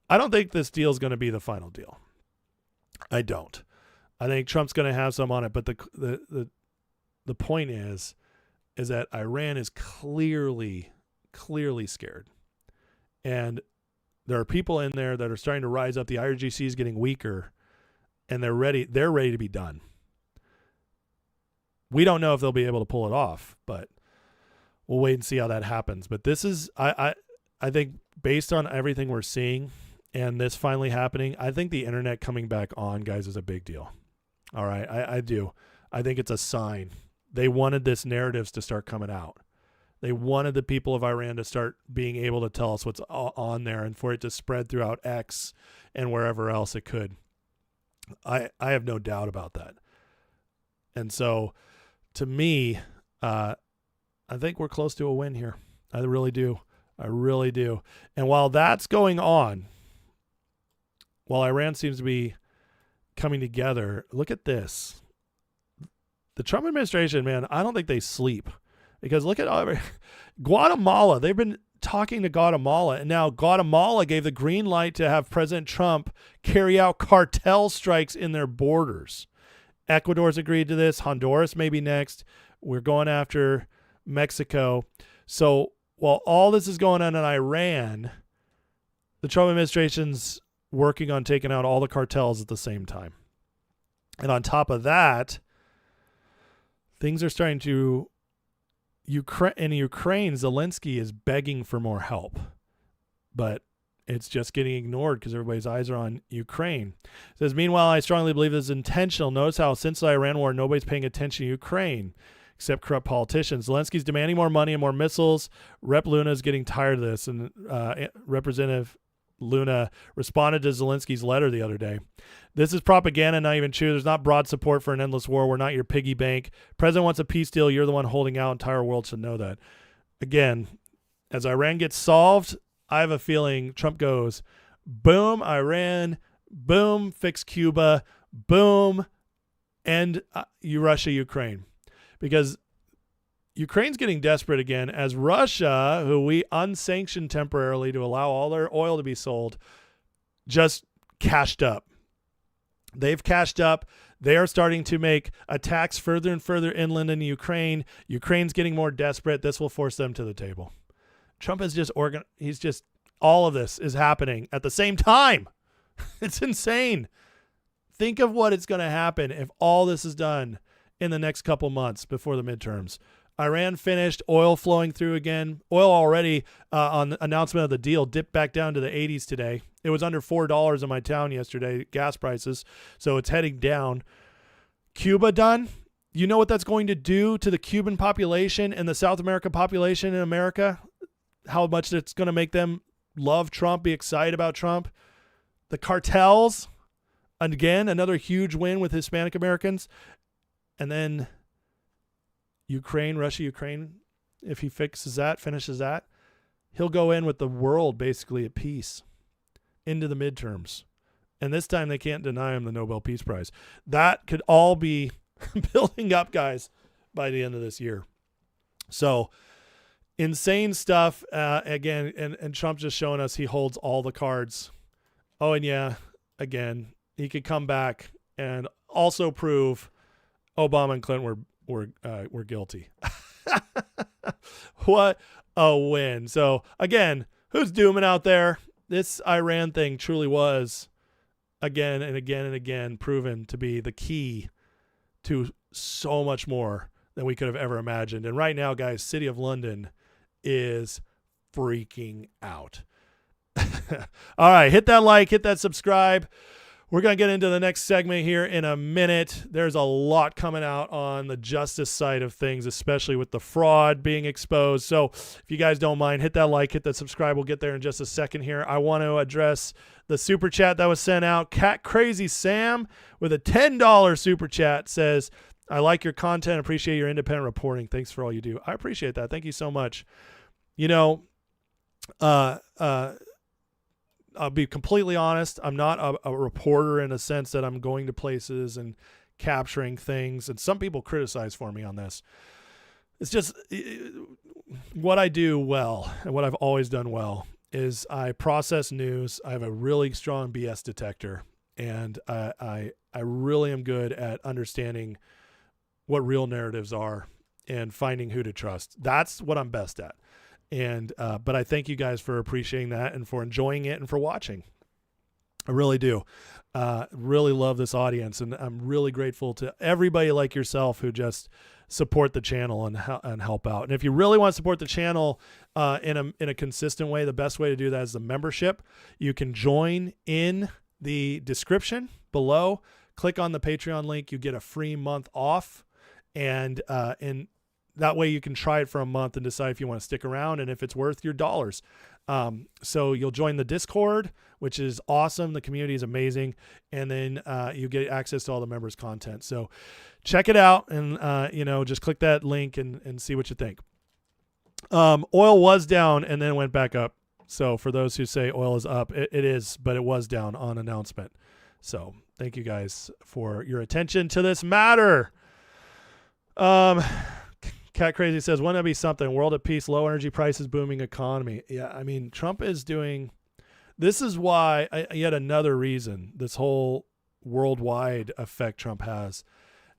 I don't think this deal is going to be the final deal. I don't. I think Trump's going to have some on it. But the point is that Iran is clearly scared. And there are people in there that are starting to rise up. The IRGC is getting weaker, and they're ready to be done. We don't know if they'll be able to pull it off, but we'll wait and see how that happens. But this is, I think, based on everything we're seeing and this finally happening, I think the internet coming back on, guys, is a big deal. All right, I do. I think it's a sign. They wanted this narratives to start coming out. They wanted the people of Iran to start being able to tell us what's on there and for it to spread throughout X and wherever else it could. I have no doubt about that. And so, to me, I think we're close to a win here. I really do. I really do. And while that's going on, while Iran seems to be coming together, look at this. The Trump administration, man, I don't think they sleep. Because look at Guatemala. They've been talking to Guatemala, and now Guatemala gave the green light to have President Trump carry out cartel strikes in their borders. Ecuador's agreed to this. Honduras may be next. We're going after Mexico. So while all this is going on in Iran, the Trump administration's working on taking out all the cartels at the same time. And on top of that, things are starting to... in Ukraine, Zelensky is begging for more help, but it's just getting ignored because everybody's eyes are on Ukraine. It says, meanwhile, I strongly believe this is intentional. Notice how since the Iran war, nobody's paying attention to Ukraine. except corrupt politicians. Zelensky's demanding more money and more missiles. Rep Luna is getting tired of this, and Representative Luna responded to Zelensky's letter the other day. This is propaganda, not even true. There's not broad support for an endless war. We're not your piggy bank. President wants a peace deal. You're the one holding out. Entire world should know that. Again, as Iran gets solved, I have a feeling Trump goes, boom, Iran, boom, fix Cuba, boom, end Russia, Ukraine. Because Ukraine's getting desperate again as Russia, who we unsanctioned temporarily to allow all their oil to be sold, just cashed up. They've cashed up. They are starting to make attacks further and further inland in Ukraine. Ukraine's getting more desperate. This will force them to the table. Trump is just all of this is happening at the same time. It's insane. Think of what is going to happen if all this is done in the next couple months before the midterms. Iran finished, oil flowing through again. Oil already on the announcement of the deal dipped back down to the 80s today. It was under $4 in my town yesterday, gas prices, so it's heading down. Cuba done. You know what that's going to do to the Cuban population and the South American population in America? How much it's going to make them love Trump, be excited about Trump. The cartels, again, another huge win with Hispanic Americans. And then Ukraine, Russia, Ukraine, if he finishes that, he'll go in with the world basically at peace into the midterms. And this time they can't deny him the Nobel Peace Prize. That could all be building up, guys, by the end of this year. So insane stuff. Again, and Trump just showing us he holds all the cards. Oh, and yeah, again, he could come back and also prove Obama and Clinton were guilty. What a win. So again, who's dooming out there? This Iran thing truly was again and again and again proven to be the key to so much more than we could have ever imagined. And right now, guys, City of London is freaking out. All right, hit that like, hit that subscribe. We're going to get into the next segment here in a minute. There's a lot coming out on the justice side of things, especially with the fraud being exposed. So if you guys don't mind, hit that like, hit that subscribe. We'll get there in just a second here. I want to address the super chat that was sent out. Cat Crazy Sam with a $10 super chat says, I like your content. Appreciate your independent reporting. Thanks for all you do. I appreciate that. Thank you so much. You know, I'll be completely honest. I'm not a reporter in a sense that I'm going to places and capturing things. And some people criticize for me on this. It's just what I do well and what I've always done well is I process news. I have a really strong BS detector, and I really am good at understanding what real narratives are and finding who to trust. That's what I'm best at. And but I thank you guys for appreciating that and for enjoying it and for watching. I really do. Really love this audience, and I'm really grateful to everybody like yourself who just support the channel and help out. And if you really want to support the channel in a consistent way, the best way to do that is the membership. You can join in the description below. Click on the Patreon link. You get a free month off, and that way you can try it for a month and decide if you want to stick around and if it's worth your dollars. So you'll join the Discord, which is awesome. The community is amazing. And then you get access to all the members' content. So check it out and, just click that link and see what you think. Oil was down and then went back up. So for those who say oil is up, it is, but it was down on announcement. So thank you guys for your attention to this matter. Cat Crazy says, wouldn't that be something? World at peace, low energy prices, booming economy. Yeah, I mean, Trump is doing, this is why, yet another reason, this whole worldwide effect Trump has.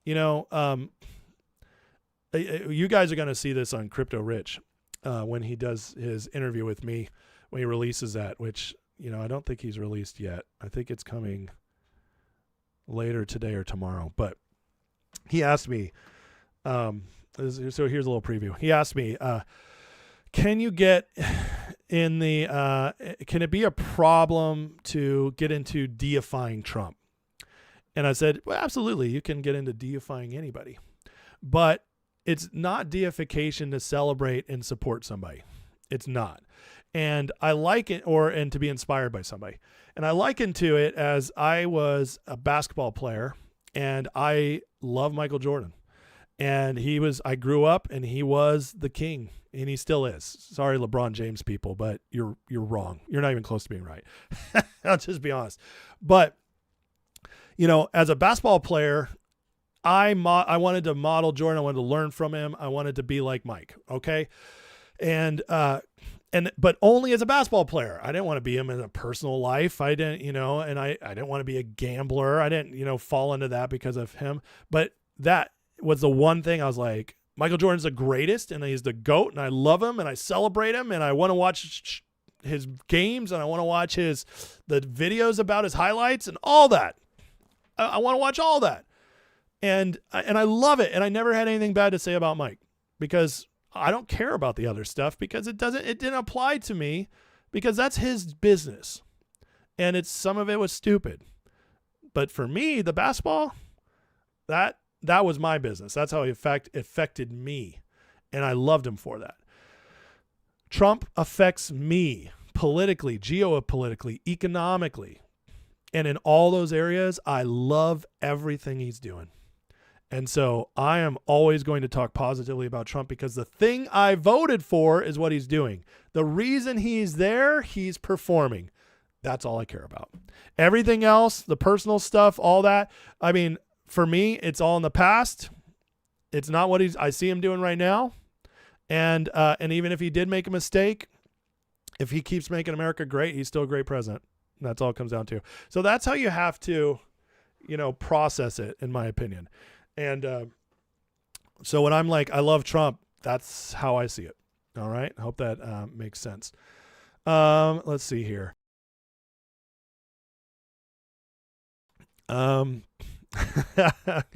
You know, you guys are going to see this on Crypto Rich when he does his interview with me, when he releases that, which, I don't think he's released yet. I think it's coming later today or tomorrow. But he asked me, so here's a little preview. He asked me, can you get in the, can it be a problem to get into deifying Trump? And I said, well, absolutely. You can get into deifying anybody. But it's not deification to celebrate and support somebody. It's not. And I like it, and to be inspired by somebody. And I liken to it as I was a basketball player and I love Michael Jordan. And I grew up and he was the king, and he still is. Sorry, LeBron James people, but you're wrong. You're not even close to being right. I'll just be honest. But, as a basketball player, I wanted to model Jordan. I wanted to learn from him. I wanted to be like Mike. Okay. But only as a basketball player. I didn't want to be him in a personal life. I didn't, and I didn't want to be a gambler. I didn't, fall into that because of him. But that was the one thing I was like, Michael Jordan's the greatest and he's the GOAT and I love him and I celebrate him and I want to watch his games and I want to watch the videos about his highlights and all that. I want to watch all that. And I love it. And I never had anything bad to say about Mike because I don't care about the other stuff because it didn't apply to me because that's his business. And some of it was stupid. But for me, the basketball, that was my business. That's how he affected me. And I loved him for that. Trump affects me politically, geopolitically, economically. And in all those areas, I love everything he's doing. And so I am always going to talk positively about Trump because the thing I voted for is what he's doing. The reason he's there, he's performing. That's all I care about. Everything else, the personal stuff, all that, for me, it's all in the past. It's not what I see him doing right now. And even if he did make a mistake, if he keeps making America great, he's still a great president. That's all it comes down to. So that's how you have to, process it, in my opinion. And so when I'm like, I love Trump, that's how I see it. All right. I hope that makes sense. Let's see here. Got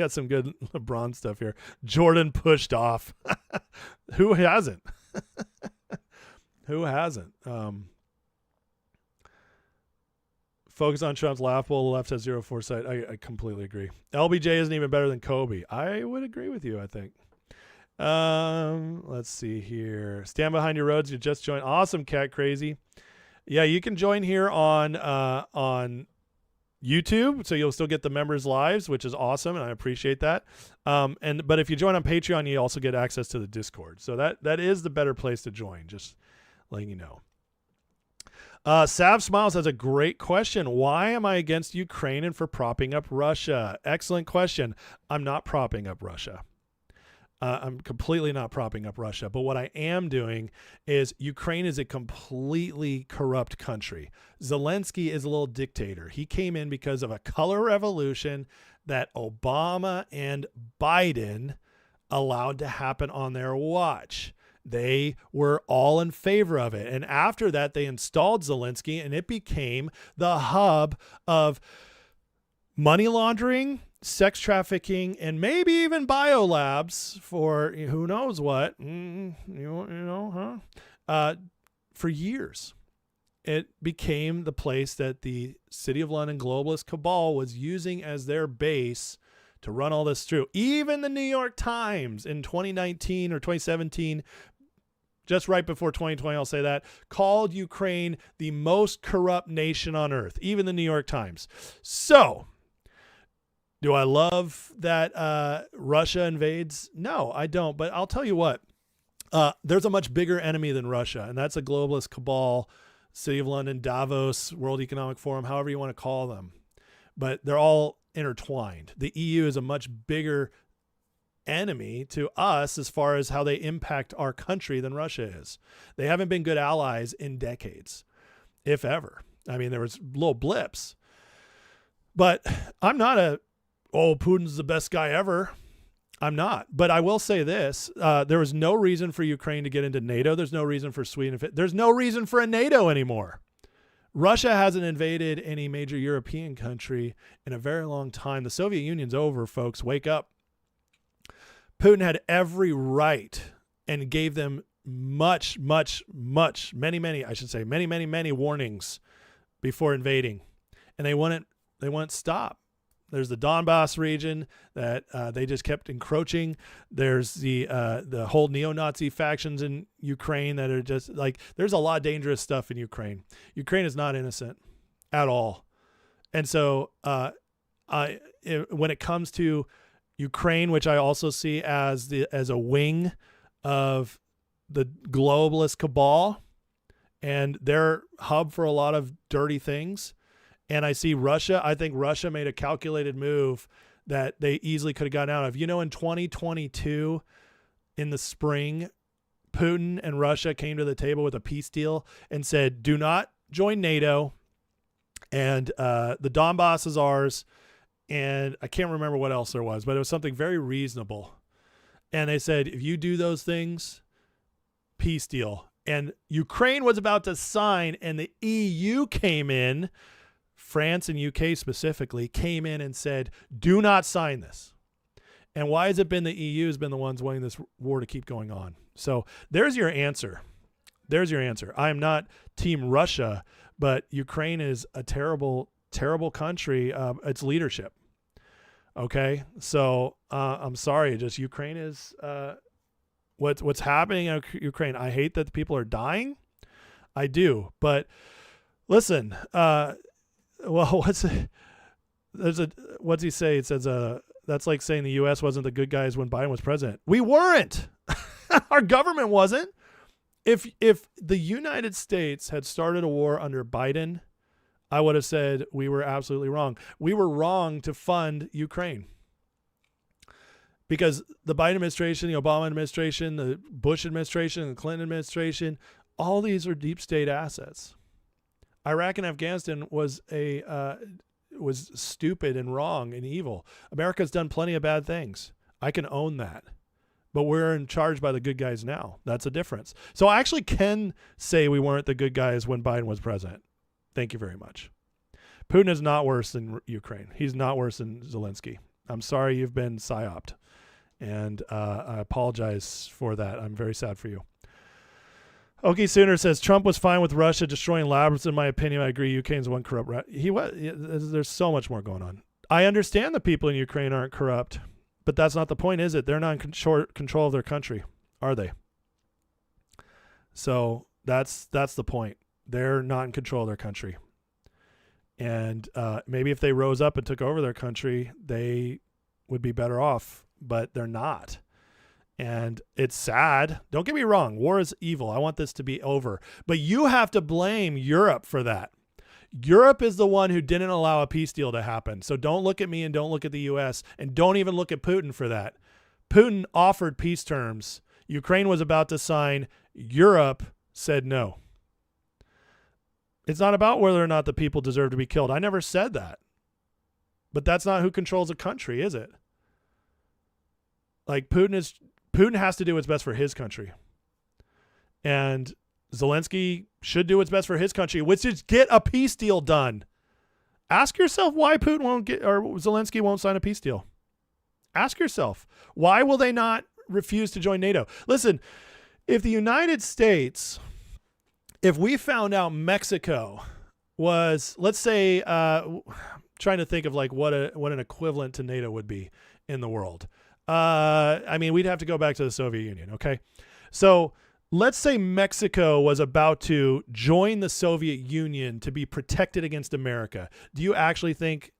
some good LeBron stuff here. Jordan pushed off. Who hasn't? Who hasn't? Focus on Trump's laughable. The left has zero foresight. I completely agree. LBJ isn't even better than Kobe. I would agree with you, I think. Let's see here. Stand behind your roads. You just joined. Awesome, Cat Crazy. Yeah, you can join here on YouTube, so you'll still get the members' lives, which is awesome, and I appreciate that. But if you join on Patreon, you also get access to the Discord. So that is the better place to join. Just letting you know. Sav Smiles has a great question. Why am I against Ukraine and for propping up Russia? Excellent question. I'm not propping up Russia. I'm completely not propping up Russia. But what I am doing is Ukraine is a completely corrupt country. Zelensky is a little dictator. He came in because of a color revolution that Obama and Biden allowed to happen on their watch. They were all in favor of it. And after that, they installed Zelensky, and it became the hub of money laundering, sex trafficking, and maybe even biolabs for who knows what, for years. It became the place that the City of London globalist cabal was using as their base to run all this through. Even the New York Times in 2019 or 2017, just right before 2020, I'll say that, called Ukraine the most corrupt nation on earth. Even the New York Times. So, do I love that Russia invades? No, I don't. But I'll tell you what, there's a much bigger enemy than Russia, and that's a globalist cabal, City of London, Davos, World Economic Forum, however you want to call them. But they're all intertwined. The EU is a much bigger enemy to us as far as how they impact our country than Russia is. They haven't been good allies in decades, if ever. I mean, there was little blips. But I'm not Putin's the best guy ever. I'm not. But I will say this. There was no reason for Ukraine to get into NATO. There's no reason for Sweden. There's no reason for a NATO anymore. Russia hasn't invaded any major European country in a very long time. The Soviet Union's over, folks. Wake up. Putin had every right and gave them many warnings before invading. And they wouldn't stop. There's the Donbass region that they just kept encroaching. There's the whole neo-Nazi factions in Ukraine that are just like, there's a lot of dangerous stuff in Ukraine. Ukraine is not innocent at all. And so when it comes to Ukraine, which I also see as a wing of the globalist cabal and their hub for a lot of dirty things, and I see Russia, I think Russia made a calculated move that they easily could have gotten out of. You know, in 2022, in the spring, Putin and Russia came to the table with a peace deal and said, do not join NATO, and the Donbass is ours, and I can't remember what else there was, but it was something very reasonable. And they said, if you do those things, peace deal. And Ukraine was about to sign, and the EU came in, France and UK specifically, came in and said, do not sign this. And why has it been the EU has been the ones wanting this war to keep going on? So there's your answer. There's your answer. I am not Team Russia, but Ukraine is a terrible, terrible country. Its leadership. Okay. So I'm sorry. Just Ukraine is what's happening in Ukraine. I hate that the people are dying. I do. But listen, well, what's he say? It says, that's like saying the U.S. wasn't the good guys when Biden was president. We weren't. Our government wasn't. If the United States had started a war under Biden, I would have said we were absolutely wrong. We were wrong to fund Ukraine because the Biden administration, the Obama administration, the Bush administration, the Clinton administration, all these are deep state assets. Iraq and Afghanistan was stupid and wrong and evil. America's done plenty of bad things. I can own that. But we're in charge by the good guys now. That's a difference. So I actually can say we weren't the good guys when Biden was president. Thank you very much. Putin is not worse than Ukraine. He's not worse than Zelensky. I'm sorry you've been psyoped. And I apologize for that. I'm very sad for you. Okay, Sooner says Trump was fine with Russia destroying labs. In my opinion, I agree. Ukraine's one corrupt. He was. There's so much more going on. I understand the people in Ukraine aren't corrupt, but that's not the point, is it? They're not in control of their country, are they? So that's the point. They're not in control of their country, and maybe if they rose up and took over their country, they would be better off. But they're not. And it's sad. Don't get me wrong. War is evil. I want this to be over. But you have to blame Europe for that. Europe is the one who didn't allow a peace deal to happen. So don't look at me and don't look at the U.S. and don't even look at Putin for that. Putin offered peace terms. Ukraine was about to sign. Europe said no. It's not about whether or not the people deserve to be killed. I never said that. But that's not who controls a country, is it? Like Putin has to do what's best for his country. And Zelensky should do what's best for his country, which is get a peace deal done. Ask yourself why Putin won't get, or Zelensky won't sign a peace deal. Ask yourself, why will they not refuse to join NATO? Listen, if the United States, if we found out Mexico was, let's say, trying to think of like what an equivalent to NATO would be in the world. I mean, we'd have to go back to the Soviet Union. Okay. So let's say Mexico was about to join the Soviet Union to be protected against America. Do you actually think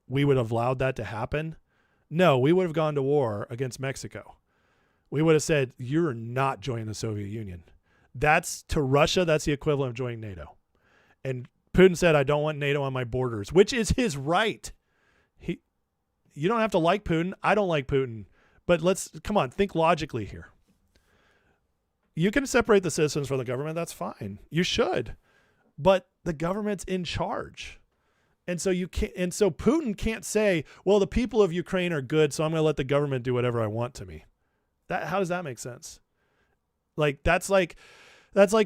we would have allowed that to happen? No, we would have gone to war against Mexico. We would have said, you're not joining the Soviet Union. That's to Russia. That's the equivalent of joining NATO. And Putin said, I don't want NATO on my borders, which is his right. You don't have to like Putin. I don't like Putin. But come on, think logically here. You can separate the citizens from the government. That's fine. You should. But the government's in charge. And so Putin can't say, well, the people of Ukraine are good, so I'm going to let the government do whatever I want to me. How does that make sense? Like, that's like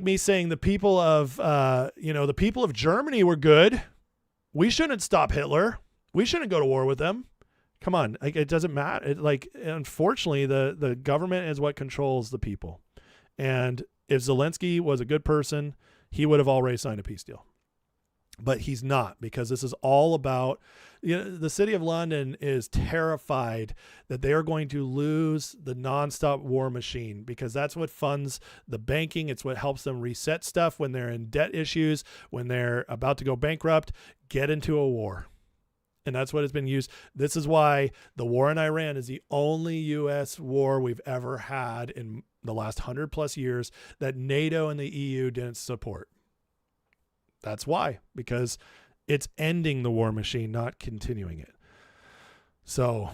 me saying the people of, the people of Germany were good. We shouldn't stop Hitler. We shouldn't go to war with them. Come on, like it doesn't matter. Unfortunately, the government is what controls the people. And if Zelensky was a good person, he would have already signed a peace deal. But he's not, because this is all about, the city of London is terrified that they are going to lose the nonstop war machine, because that's what funds the banking. It's what helps them reset stuff when they're in debt issues, when they're about to go bankrupt, get into a war. And that's what has been used. This is why the war in Iran is the only U.S. war we've ever had in the last 100 plus years that NATO and the EU didn't support. That's why, because it's ending the war machine, not continuing it. So,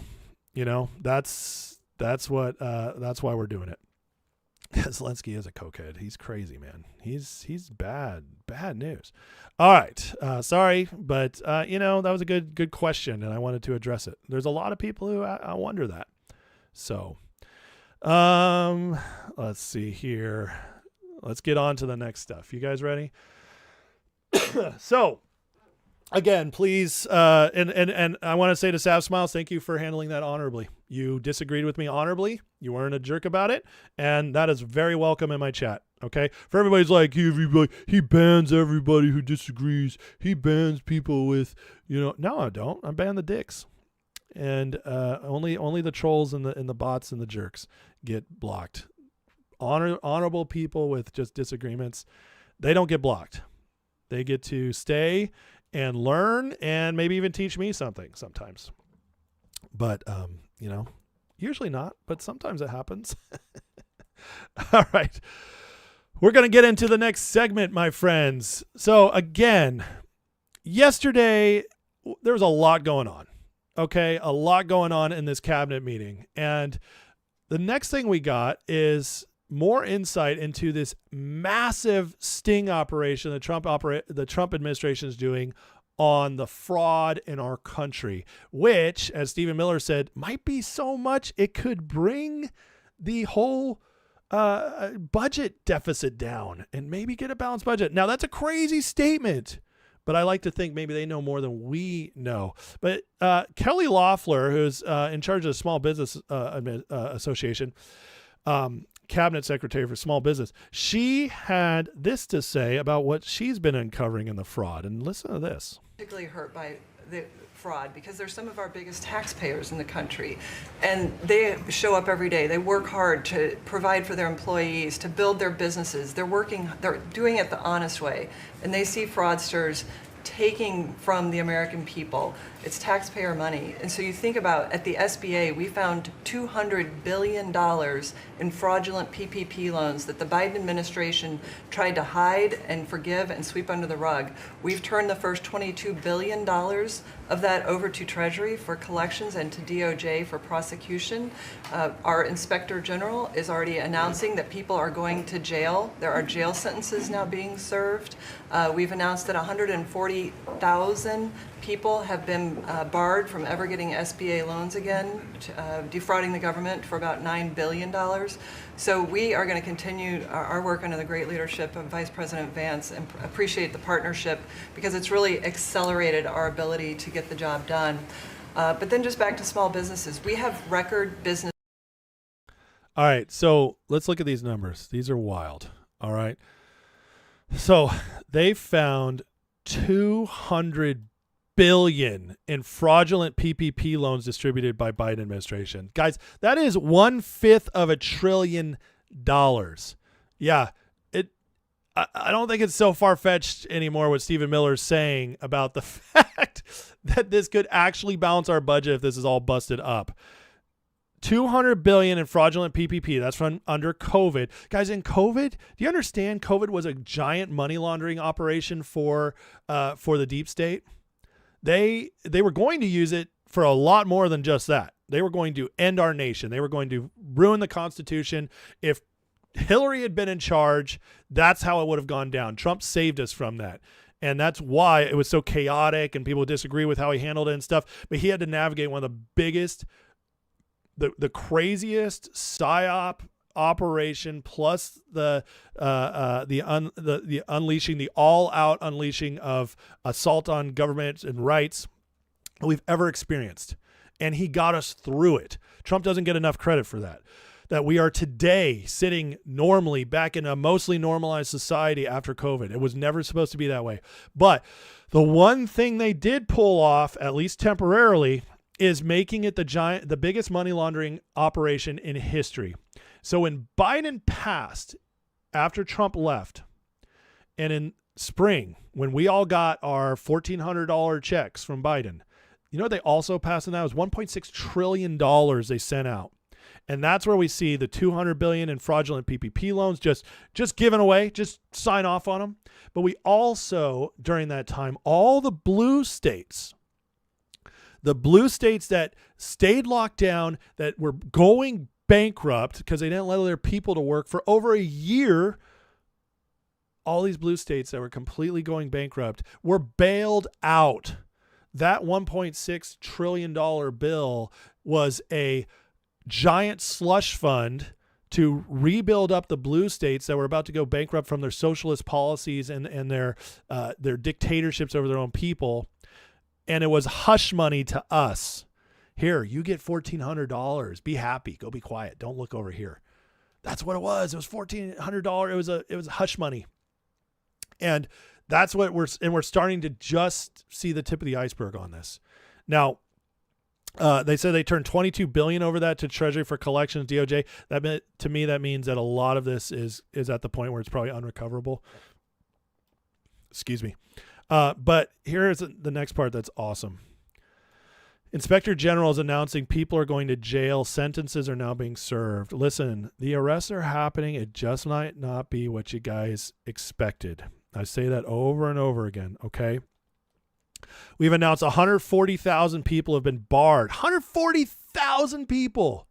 that's why we're doing it. Zelensky is a cokehead. He's crazy, man. He's bad news. All right. Sorry, but that was a good question, and I wanted to address it. There's a lot of people who I wonder that. So, let's see here. Let's get on to the next stuff. You guys ready? So, again, please, and I want to say to Sav Smiles, thank you for handling that honorably. You disagreed with me honorably. You weren't a jerk about it, and that is very welcome in my chat. Okay, for everybody's like, he bans everybody who disagrees. He bans people with, No, I don't. I ban the dicks, and only the trolls and the bots and the jerks get blocked. Honorable people with just disagreements, they don't get blocked. They get to stay and learn and maybe even teach me something sometimes. But, usually not, but sometimes it happens. All right. We're going to get into the next segment, my friends. So again, yesterday there was a lot going on. Okay. A lot going on in this cabinet meeting. And the next thing we got is more insight into this massive sting operation the Trump administration is doing on the fraud in our country, which, as Stephen Miller said, might be so much it could bring the whole budget deficit down and maybe get a balanced budget. Now, that's a crazy statement, but I like to think maybe they know more than we know. But Kelly Loeffler, who's in charge of the Small Business Association, cabinet secretary for small business, she had this to say about what she's been uncovering in the fraud. And listen to this. Particularly hurt by the fraud because they're some of our biggest taxpayers in the country, and they show up every day. They work hard to provide for their employees, to build their businesses. They're doing it the honest way, and they see fraudsters taking from the American people. It's taxpayer money. And so you think about, at the SBA, we found $200 billion in fraudulent PPP loans that the Biden administration tried to hide and forgive and sweep under the rug. We've turned the first $22 billion of that over to Treasury for collections and to DOJ for prosecution. Our Inspector General is already announcing that people are going to jail. There are jail sentences now being served. We've announced that 140,000 people have been barred from ever getting SBA loans again, defrauding the government for about $9 billion. So we are going to continue our work under the great leadership of Vice President Vance and appreciate the partnership because it's really accelerated our ability to get the job done. But then just back to small businesses. We have record business. All right, so let's look at these numbers. These are wild. All right. So they found $200 billion in fraudulent PPP loans distributed by Biden administration. Guys, that is 1/5 of $1 trillion. Yeah, I don't think it's so far-fetched anymore what Stephen Miller's saying about the fact that this could actually balance our budget if this is all busted up. $200 billion in fraudulent PPP. That's from under COVID. Guys, in COVID, do you understand COVID was a giant money laundering operation for the deep state? They were going to use it for a lot more than just that. They were going to end our nation. They were going to ruin the Constitution. If Hillary had been in charge, that's how it would have gone down. Trump saved us from that. And that's why it was so chaotic and people disagree with how he handled it and stuff. But he had to navigate one of the biggest, the craziest PSYOP operation, plus the unleashing, the all-out unleashing of assault on government and rights we've ever experienced. And he got us through it. Trump doesn't get enough credit for that. that we are today sitting normally back in a mostly normalized society after COVID. It was never supposed to be that way. But the one thing they did pull off, at least temporarily, is making it the biggest money laundering operation in history. So when Biden passed after Trump left, and in spring, when we all got our $1,400 checks from Biden, you know what they also passed in that? It was $1.6 trillion they sent out. And that's where we see the $200 billion in fraudulent PPP loans just given away, just sign off on them. But we also, during that time, all the blue states that stayed locked down, that were going bankrupt because they didn't let their people to work for over a year, all these blue states that were completely going bankrupt were bailed out. That $1.6 trillion bill was a giant slush fund to rebuild up the blue states that were about to go bankrupt from their socialist policies and their dictatorships over their own people. And it was hush money to us. Here, you get $1,400. Be happy. Go be quiet. Don't look over here. That's what it was. It was $1,400. It was hush money. And that's what we're starting to just see the tip of the iceberg on this. Now, they said they turned $22 billion over that to Treasury for collections, DOJ. To me, that means that a lot of this is at the point where it's probably unrecoverable. Excuse me. But here is the next part that's awesome. Inspector General is announcing people are going to jail. Sentences are now being served. Listen, the arrests are happening. It just might not be what you guys expected. I say that over and over again, okay? We've announced 140,000 people have been barred. 140,000 people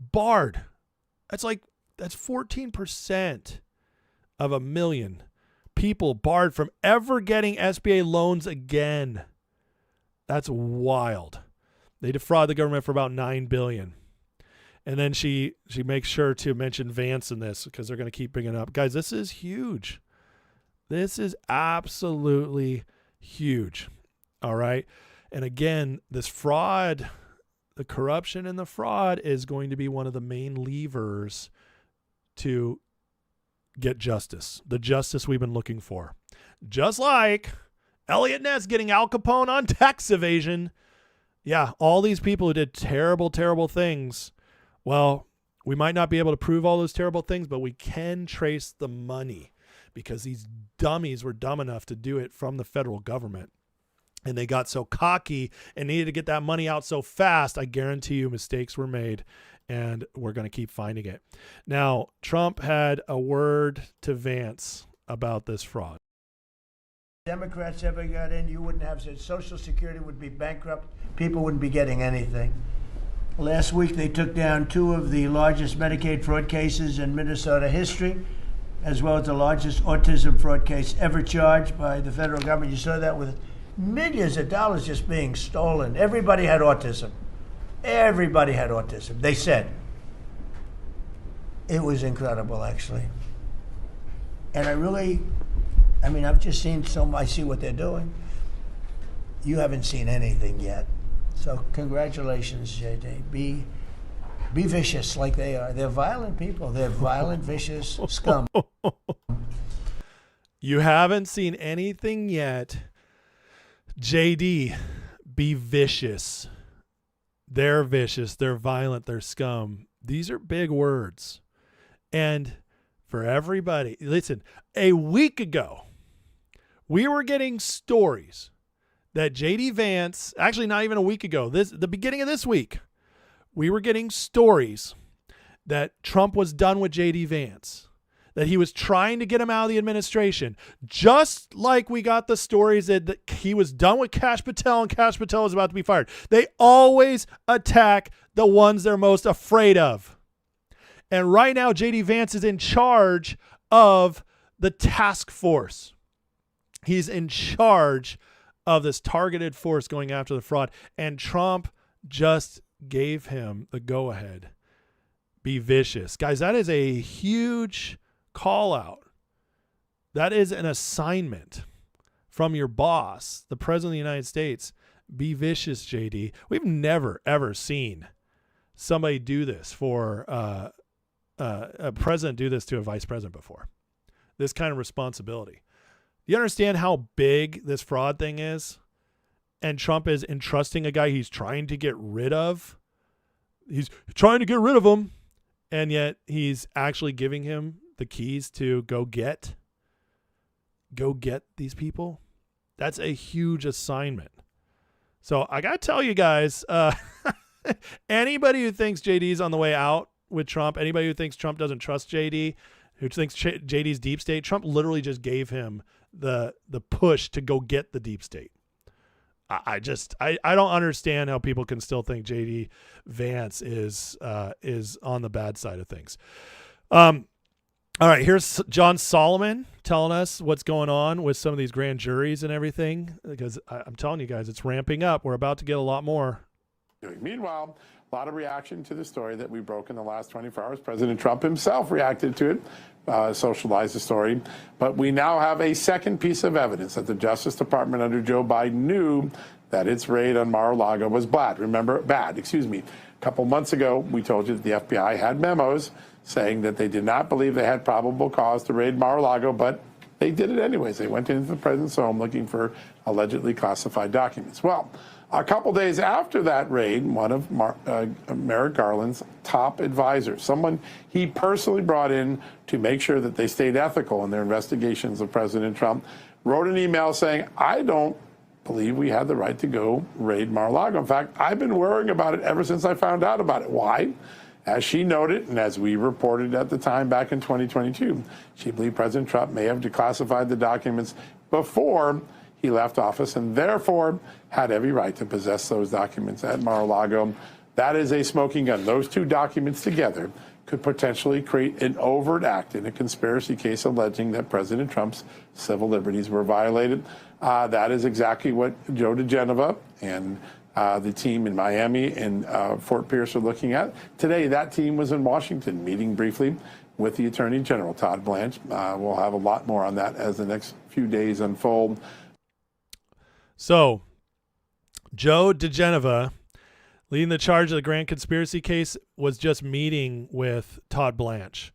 barred. That's 14% of a million people barred from ever getting SBA loans again. That's wild. They defraud the government for about $9 billion. And then she makes sure to mention Vance in this because they're going to keep bringing it up. Guys, this is huge. This is absolutely huge. All right. And again, this fraud, the corruption and the fraud is going to be one of the main levers to get justice, the justice we've been looking for. Just like Elliot Ness getting Al Capone on tax evasion. Yeah, all these people who did terrible, terrible things. Well, we might not be able to prove all those terrible things, but we can trace the money because these dummies were dumb enough to do it from the federal government. And they got so cocky and needed to get that money out so fast. I guarantee you mistakes were made, and we're going to keep finding it. Now, Trump had a word to Vance about this fraud. Democrats ever got in, you wouldn't have Social Security would be bankrupt. People wouldn't be getting anything. Last week, they took down 2 of the largest Medicaid fraud cases in Minnesota history, as well as the largest autism fraud case ever charged by the federal government. You saw that with millions of dollars just being stolen. Everybody had autism. Everybody had autism. They said. It was incredible, actually. And I've just seen I see what they're doing. You haven't seen anything yet. So congratulations, JD. Be vicious like they are. They're violent people. They're violent, vicious scum. You haven't seen anything yet. JD, be vicious. They're vicious. They're violent. They're scum. These are big words. And for everybody, listen, a week ago, we were getting stories that JD Vance, actually not even a week ago, the beginning of this week, we were getting stories that Trump was done with JD Vance, that he was trying to get him out of the administration, just like we got the stories that he was done with Kash Patel and Kash Patel was about to be fired. They always attack the ones they're most afraid of. And right now, JD Vance is in charge of the task force. He's in charge of this targeted force going after the fraud. And Trump just gave him the go-ahead. Be vicious. Guys, that is a huge call out. That is an assignment from your boss, the President of the United States. Be vicious, JD. We've never, ever seen somebody do this for a president do this to a vice president before. This kind of responsibility. You understand how big this fraud thing is? And Trump is entrusting a guy he's trying to get rid of. He's trying to get rid of him. And yet he's actually giving him the keys to go get these people. That's a huge assignment. So I got to tell you guys, anybody who thinks JD's on the way out with Trump, anybody who thinks Trump doesn't trust JD, who thinks JD's deep state, Trump literally just gave him the push to go get the deep state. I don't understand how people can still think JD Vance is on the bad side of things. All right, here's John Solomon telling us what's going on with some of these grand juries and everything, because I'm telling you guys, it's ramping up. We're about to get a lot more. Meanwhile, a lot of reaction to the story that we broke in the last 24 hours. President Trump himself reacted to it, socialized the story. But we now have a second piece of evidence that the Justice Department under Joe Biden knew that its raid on Mar-a-Lago was bad. A couple months ago, we told you that the FBI had memos saying that they did not believe they had probable cause to raid Mar-a-Lago, but they did it anyways. They went into the president's home looking for allegedly classified documents. Well, a couple days after that raid, one of Merrick Garland's top advisors, someone he personally brought in to make sure that they stayed ethical in their investigations of President Trump, wrote an email saying, I don't believe we had the right to go raid Mar-a-Lago. In fact, I've been worrying about it ever since I found out about it. Why? As she noted, and as we reported at the time back in 2022, she believed President Trump may have declassified the documents before he left office and therefore had every right to possess those documents at Mar-a-Lago. That is a smoking gun. Those two documents together could potentially create an overt act in a conspiracy case alleging that President Trump's civil liberties were violated. That is exactly what Joe DeGenova and the team in Miami and Fort Pierce are looking at. Today, that team was in Washington meeting briefly with the Attorney General, Todd Blanche. We'll have a lot more on that as the next few days unfold. So, Joe DeGenova, leading the charge of the grand conspiracy case, was just meeting with Todd Blanche.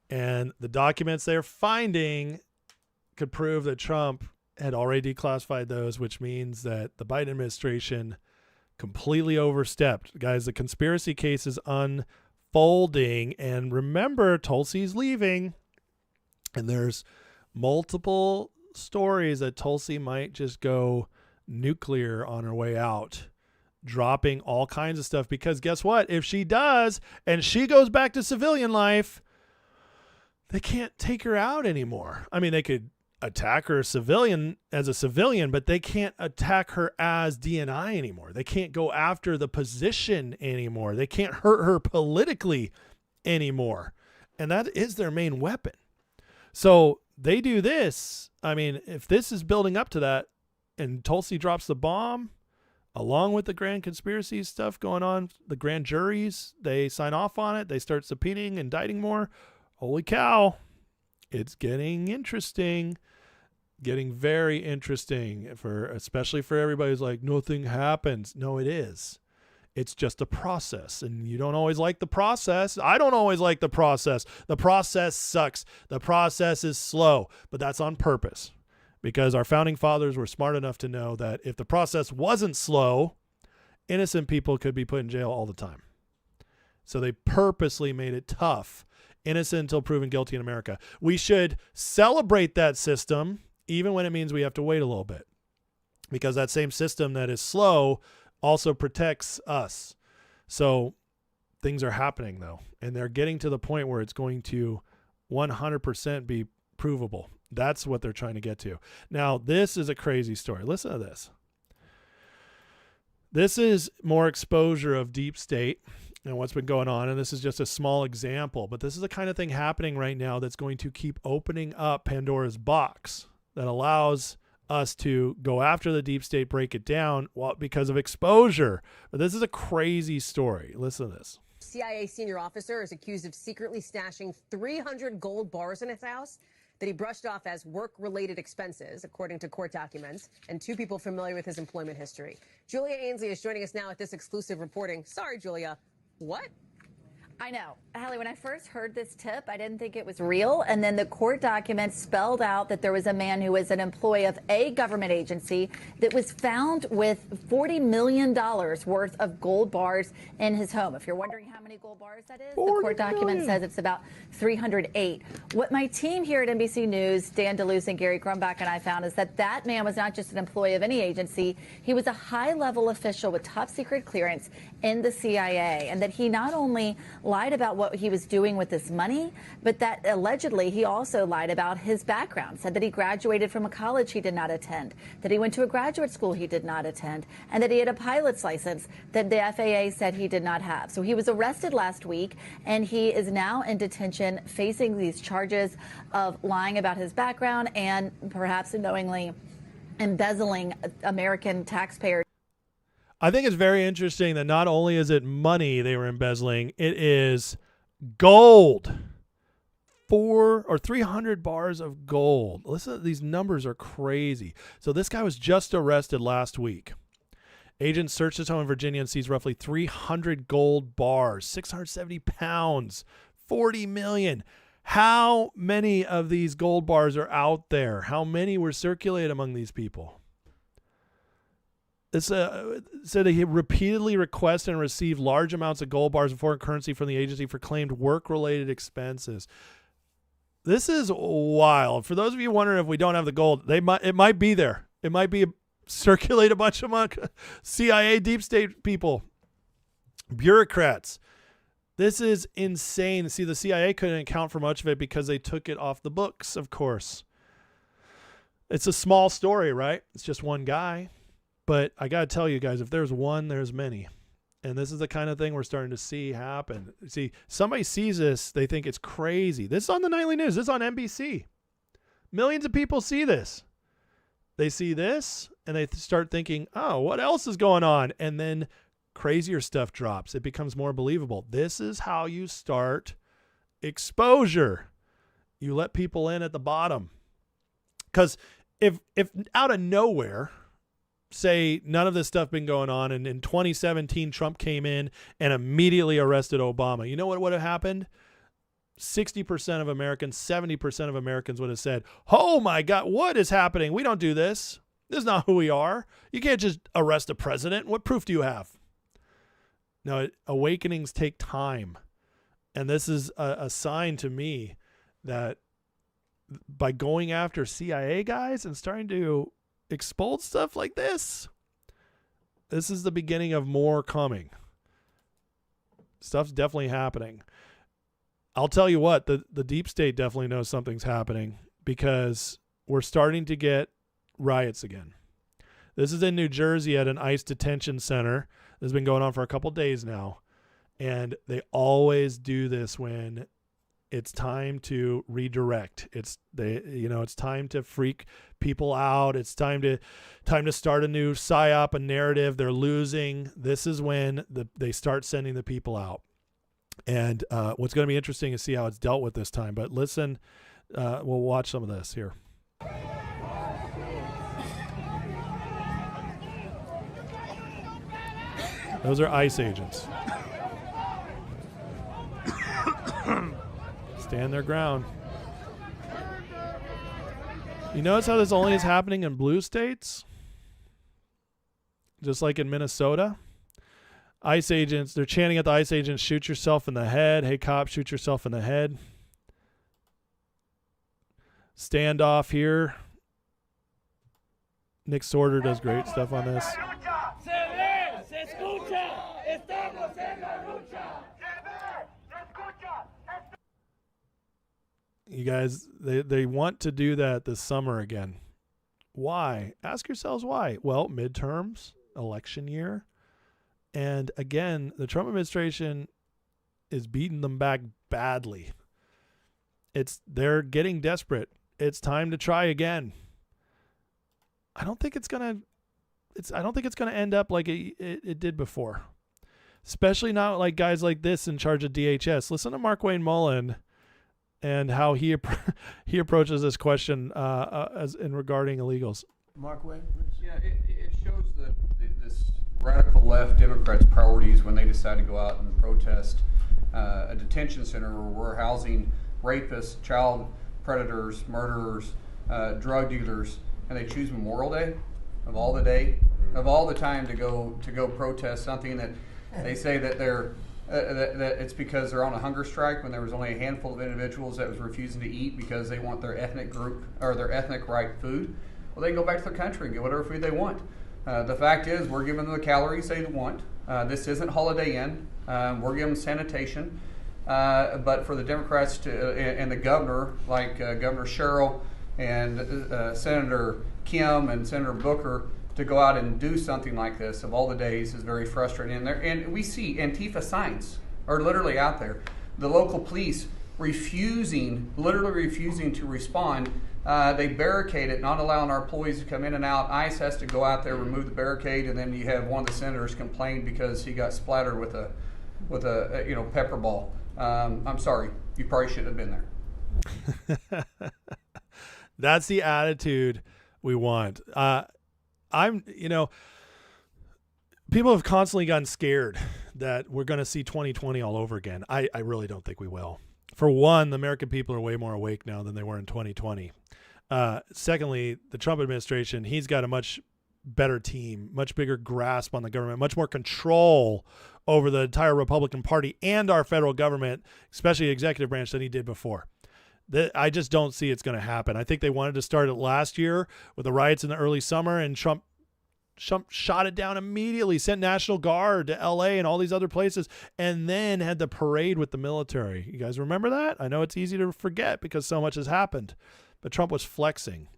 And the documents they're finding could prove that Trump had already declassified those, which means that the Biden administration completely overstepped. Guys, the conspiracy case is unfolding. And remember, Tulsi's leaving. And there's multiple stories that Tulsi might just go nuclear on her way out, dropping all kinds of stuff. Because guess what? If she does, and she goes back to civilian life, they can't take her out anymore. I mean, they could attack her as a civilian, but they can't attack her as DNI anymore. They can't go after the position anymore. They can't hurt her politically anymore. And that is their main weapon. So they do this. I mean, if this is building up to that and Tulsi drops the bomb along with the grand conspiracy stuff going on, the grand juries, they sign off on it. They start subpoenaing, indicting more. Holy cow. It's getting interesting, getting very interesting, especially for everybody who's like, nothing happens. No, it is. It's just a process, and you don't always like the process. I don't always like the process. The process sucks. The process is slow, but that's on purpose because our founding fathers were smart enough to know that if the process wasn't slow, innocent people could be put in jail all the time. So they purposely made it tough. Innocent until proven guilty in America. We should celebrate that system, even when it means we have to wait a little bit, because that same system that is slow also protects us. So things are happening, though, and they're getting to the point where it's going to 100% be provable. That's what they're trying to get to. Now, this is a crazy story. Listen to this. This is more exposure of deep state and what's been going on. And this is just a small example, but this is the kind of thing happening right now that's going to keep opening up Pandora's box that allows us to go after the deep state, break it down because of exposure. But this is a crazy story. Listen to this. CIA senior officer is accused of secretly stashing 300 gold bars in his house that he brushed off as work-related expenses, according to court documents, and two people familiar with his employment history. Julia Ainsley is joining us now at this exclusive reporting. Sorry, Julia. What? I know. Hallie, when I first heard this tip, I didn't think it was real. And then the court documents spelled out that there was a man who was an employee of a government agency that was found with $40 million worth of gold bars in his home. If you're wondering how many gold bars that is, the court document says it's about 308. What my team here at NBC News, Dan DeLuce and Gary Grumbach and I found is that that man was not just an employee of any agency. He was a high-level official with top secret clearance in the CIA, and that he not only lied about what he was doing with this money, but that allegedly he also lied about his background, said that he graduated from a college he did not attend, that he went to a graduate school he did not attend, and that he had a pilot's license that the FAA said he did not have. So he was arrested last week, and he is now in detention facing these charges of lying about his background and perhaps knowingly embezzling American taxpayers. I think it's very interesting that not only is it money they were embezzling, it is gold. 400 or 300 bars of gold. Listen, these numbers are crazy. So this guy was just arrested last week. Agents searched his home in Virginia and seized roughly 300 gold bars, 670 pounds, 40 million. How many of these gold bars are out there? How many were circulated among these people? It said he repeatedly requested and received large amounts of gold bars and foreign currency from the agency for claimed work-related expenses. This is wild. For those of you wondering if we don't have the gold, it might be there. It might be circulate a bunch among CIA deep state people, bureaucrats. This is insane. See, the CIA couldn't account for much of it because they took it off the books, of course. It's a small story, right? It's just one guy. But I got to tell you guys, if there's one, there's many. And this is the kind of thing we're starting to see happen. See, somebody sees this, they think it's crazy. This is on the nightly news. This is on NBC. Millions of people see this. They see this, and they start thinking, oh, what else is going on? And then crazier stuff drops. It becomes more believable. This is how you start exposure. You let people in at the bottom. Because if out of nowhere, say none of this stuff been going on, and in 2017 Trump came in and immediately arrested Obama, you know what would have happened? 60% of Americans, 70% of Americans would have said, oh my God, what is happening? We don't do this. This is not who we are. You can't just arrest a president. What proof do you have? No, awakenings take time. And this is a sign to me that by going after CIA guys and starting to expose stuff like this is the beginning of more coming. Stuff's definitely happening. I'll tell you what, the deep state definitely knows something's happening because we're starting to get riots again. This is in New Jersey at an ICE detention center. This has been going on for a couple days now. And they always do this when it's time to redirect. It's time to freak people out. It's time to start a new psyop, a narrative. They're losing. This is when they start sending the people out. And what's going to be interesting is see how it's dealt with this time. But listen, we'll watch some of this here. Those are ICE agents. Stand their ground. You notice how this only is happening in blue states? Just like in Minnesota? ICE agents, they're chanting at the ICE agents, shoot yourself in the head. Hey, cop, shoot yourself in the head. Standoff here. Nick Sorter does great stuff on this. You guys, they want to do that this summer again. Why? Ask yourselves why. Well, midterms, election year. And again, the Trump administration is beating them back badly. They're getting desperate. It's time to try again. I don't think it's gonna end up like it did before. Especially not like guys like this in charge of DHS. Listen to Mark Wayne Mullen and how he approaches this question as in regarding illegals. Mark Wayne? Yeah, it shows that this radical left Democrats' priorities when they decide to go out and protest a detention center where we're housing rapists, child predators, murderers, drug dealers, and they choose Memorial Day of all the time to go protest something that they say that they're that it's because they're on a hunger strike, when there was only a handful of individuals that was refusing to eat because they want their ethnic group or their ethnic right food. Well, they can go back to their country and get whatever food they want. The fact is, we're giving them the calories they want. This isn't Holiday Inn. We're giving them sanitation. But for the Democrats and the governor, like Governor Sherrill and Senator Kim and Senator Booker, to go out and do something like this of all the days is very frustrating. And we see Antifa signs are literally out there. The local police literally refusing to respond. They barricade it, not allowing our employees to come in and out. ICE has to go out there, remove the barricade, and then you have one of the senators complain because he got splattered with a pepper ball. I'm sorry, you probably shouldn't have been there. That's the attitude we want. People have constantly gotten scared that we're going to see 2020 all over again. I really don't think we will. For one, the American people are way more awake now than they were in 2020. Secondly, the Trump administration, he's got a much better team, much bigger grasp on the government, much more control over the entire Republican Party and our federal government, especially the executive branch, than he did before. I just don't see it's going to happen. I think they wanted to start it last year with the riots in the early summer, and Trump shot it down immediately, sent National Guard to LA and all these other places, and then had the parade with the military. You guys remember that? I know it's easy to forget because so much has happened, but Trump was flexing.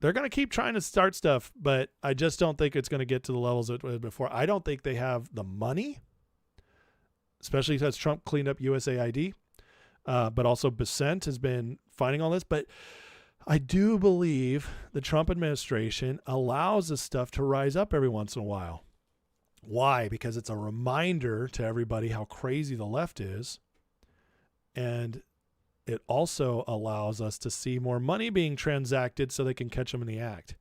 They're going to keep trying to start stuff, but I just don't think it's going to get to the levels it was before. I don't think they have the money, especially because Trump cleaned up USAID. But also Besant has been fighting all this. But I do believe the Trump administration allows this stuff to rise up every once in a while. Why? Because it's a reminder to everybody how crazy the left is. And it also allows us to see more money being transacted so they can catch them in the act.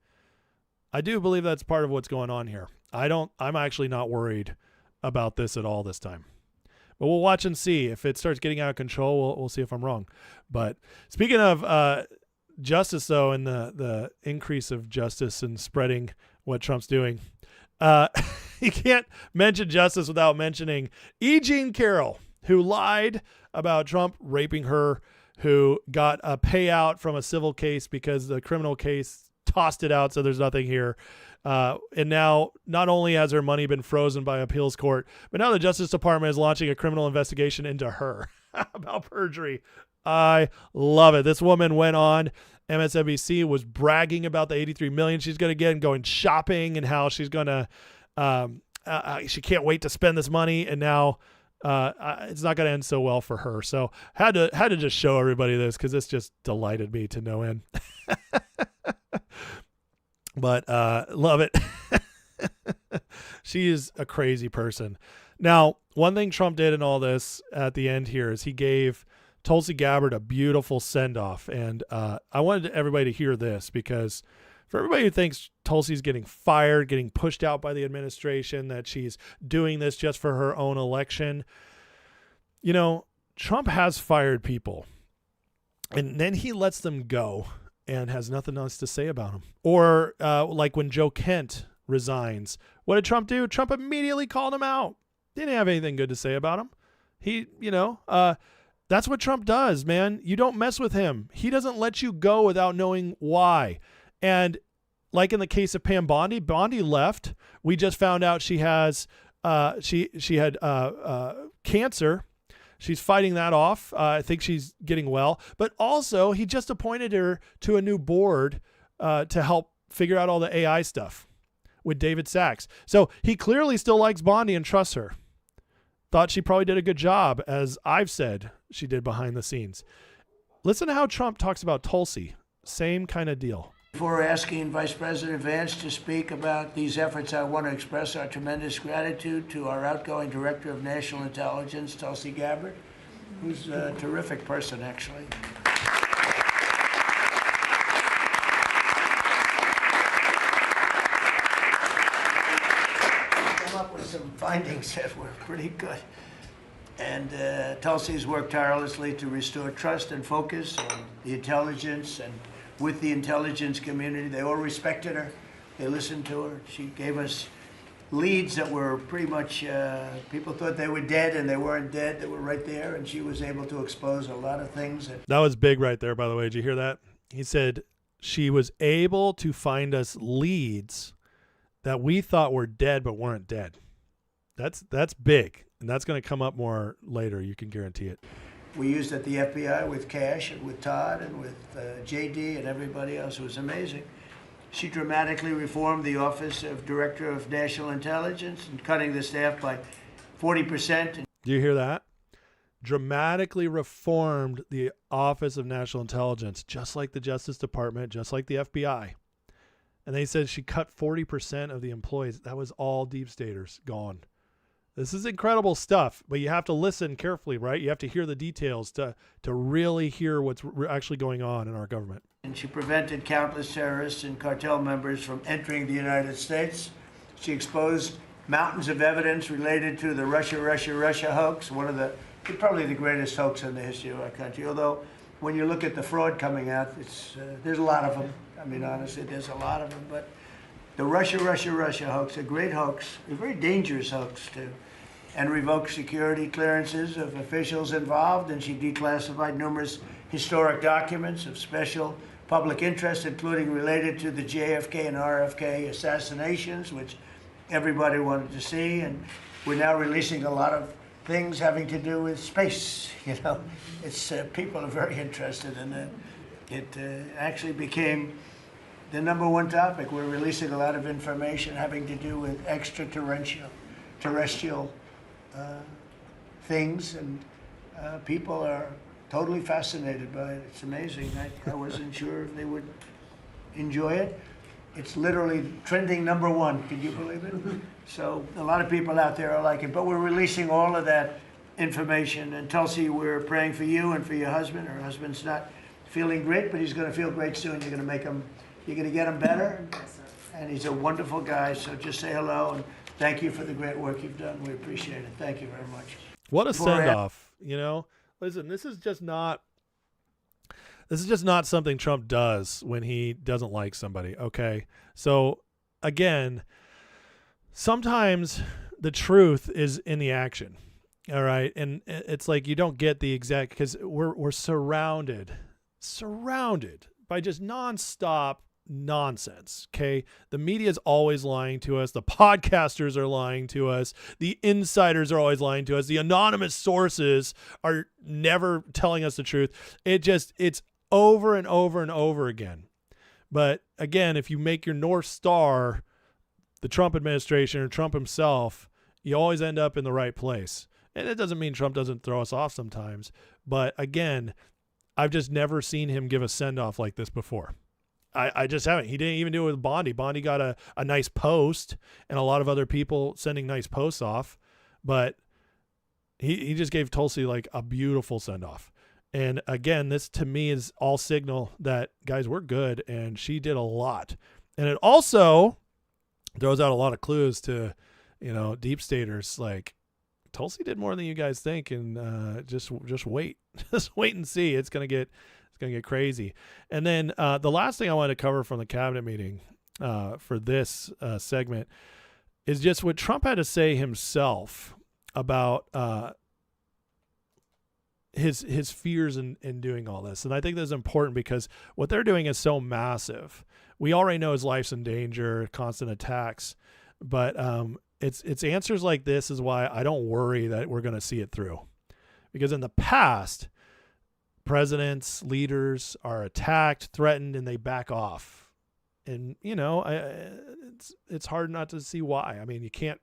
I do believe that's part of what's going on here. I'm actually not worried about this at all this time. But we'll watch and see. If it starts getting out of control, we'll see if I'm wrong. But speaking of justice, though, and the increase of justice and spreading what Trump's doing, you can't mention justice without mentioning E. Jean Carroll, who lied about Trump raping her, who got a payout from a civil case because the criminal case tossed it out, so there's nothing here. And now not only has her money been frozen by appeals court, but now the Justice Department is launching a criminal investigation into her about perjury. I love it. This woman went on MSNBC, was bragging about the $83 million she's going to get and going shopping and how she's going to, she can't wait to spend this money. And now it's not going to end so well for her. So had to just show everybody this because this just delighted me to no end. But love it. She is a crazy person. Now, one thing Trump did in all this at the end here is he gave Tulsi Gabbard a beautiful send-off. And I wanted everybody to hear this because for everybody who thinks Tulsi's getting fired, getting pushed out by the administration, that she's doing this just for her own election, Trump has fired people. And then he lets them go and has nothing else to say about him. Or like when Joe Kent resigns, what did Trump do? Trump immediately called him out. Didn't have anything good to say about him. That's what Trump does, man. You don't mess with him. He doesn't let you go without knowing why. And like in the case of Pam Bondi left. We just found out she has she had cancer. She's fighting that off. I think she's getting well. But also, he just appointed her to a new board to help figure out all the AI stuff with David Sachs. So he clearly still likes Bondi and trusts her. Thought she probably did a good job, as I've said she did behind the scenes. Listen to how Trump talks about Tulsi. Same kind of deal. Before asking Vice President Vance to speak about these efforts, I want to express our tremendous gratitude to our outgoing Director of National Intelligence, Tulsi Gabbard, who's a terrific person, actually. come up with some findings that were pretty good. And Tulsi's worked tirelessly to restore trust and focus on the intelligence, and with the intelligence community. They all respected her. They listened to her. She gave us leads that were pretty much, people thought they were dead, and they weren't dead. They were right there, and she was able to expose a lot of things. That was big right there, by the way. Did you hear that? He said she was able to find us leads that we thought were dead but weren't dead. That's big, and that's going to come up more later. You can guarantee it. We used at the FBI with Cash and with Todd and with JD and everybody else. It was amazing. She dramatically reformed the Office of Director of National Intelligence and cutting the staff by 40%. Do you hear that? Dramatically reformed the Office of National Intelligence, just like the Justice Department, just like the FBI. And they said she cut 40% of the employees. That was all deep staters gone. This is incredible stuff, but you have to listen carefully, right? You have to hear the details to really hear what's actually going on in our government. And she prevented countless terrorists and cartel members from entering the United States. She exposed mountains of evidence related to the Russia hoax, probably the greatest hoax in the history of our country. Although, when you look at the fraud coming out, there's a lot of them. I mean, honestly, there's a lot of them. But the Russia hoax, a great hoax, a very dangerous hoax too, and revoked security clearances of officials involved, and she declassified numerous historic documents of special public interest, including related to the JFK and RFK assassinations, which everybody wanted to see. And we're now releasing a lot of things having to do with space. You know, it's people are very interested in it. It actually became the #1 topic. We're releasing a lot of information having to do with terrestrial things, and people are totally fascinated by it. It's amazing. I wasn't sure if they would enjoy it. It's literally trending #1. Can you believe it? So a lot of people out there are like it. But we're releasing all of that information. And Tulsi, we're praying for you and for your husband. Her husband's not feeling great, but he's going to feel great soon. You're going to get him better. And he's a wonderful guy. So just say hello and thank you for the great work you've done. We appreciate it. Thank you very much. What a send-off, you know? Listen, this is just not something Trump does when he doesn't like somebody, okay? So, again, sometimes the truth is in the action, all right? And it's like you don't get the exact, because we're surrounded by just nonstop nonsense, okay? The media is always lying to us. The podcasters are lying to us. The insiders are always lying to us. The anonymous sources are never telling us the truth. It's over and over and over again. But again, if you make your North Star the Trump administration or Trump himself, you always end up in the right place. And it doesn't mean Trump doesn't throw us off sometimes. But again, I've just never seen him give a send-off like this before. I just haven't. He didn't even do it with Bondi. Bondi got a nice post, and a lot of other people sending nice posts off. But he just gave Tulsi like a beautiful send-off. And again, this to me is all signal that, guys, we're good, and she did a lot. And it also throws out a lot of clues to, deep staters, like, Tulsi did more than you guys think, and just wait. Just wait and see. It's gonna get crazy. And then the last thing I wanted to cover from the cabinet meeting for this segment is just what Trump had to say himself about his fears in doing all this. And I think that's important because what they're doing is so massive. We already know his life's in danger, constant attacks, but it's answers like this is why I don't worry that we're going to see it through. Because in the past, presidents, leaders are attacked, threatened, and they back off. And, it's hard not to see why. I mean, you can't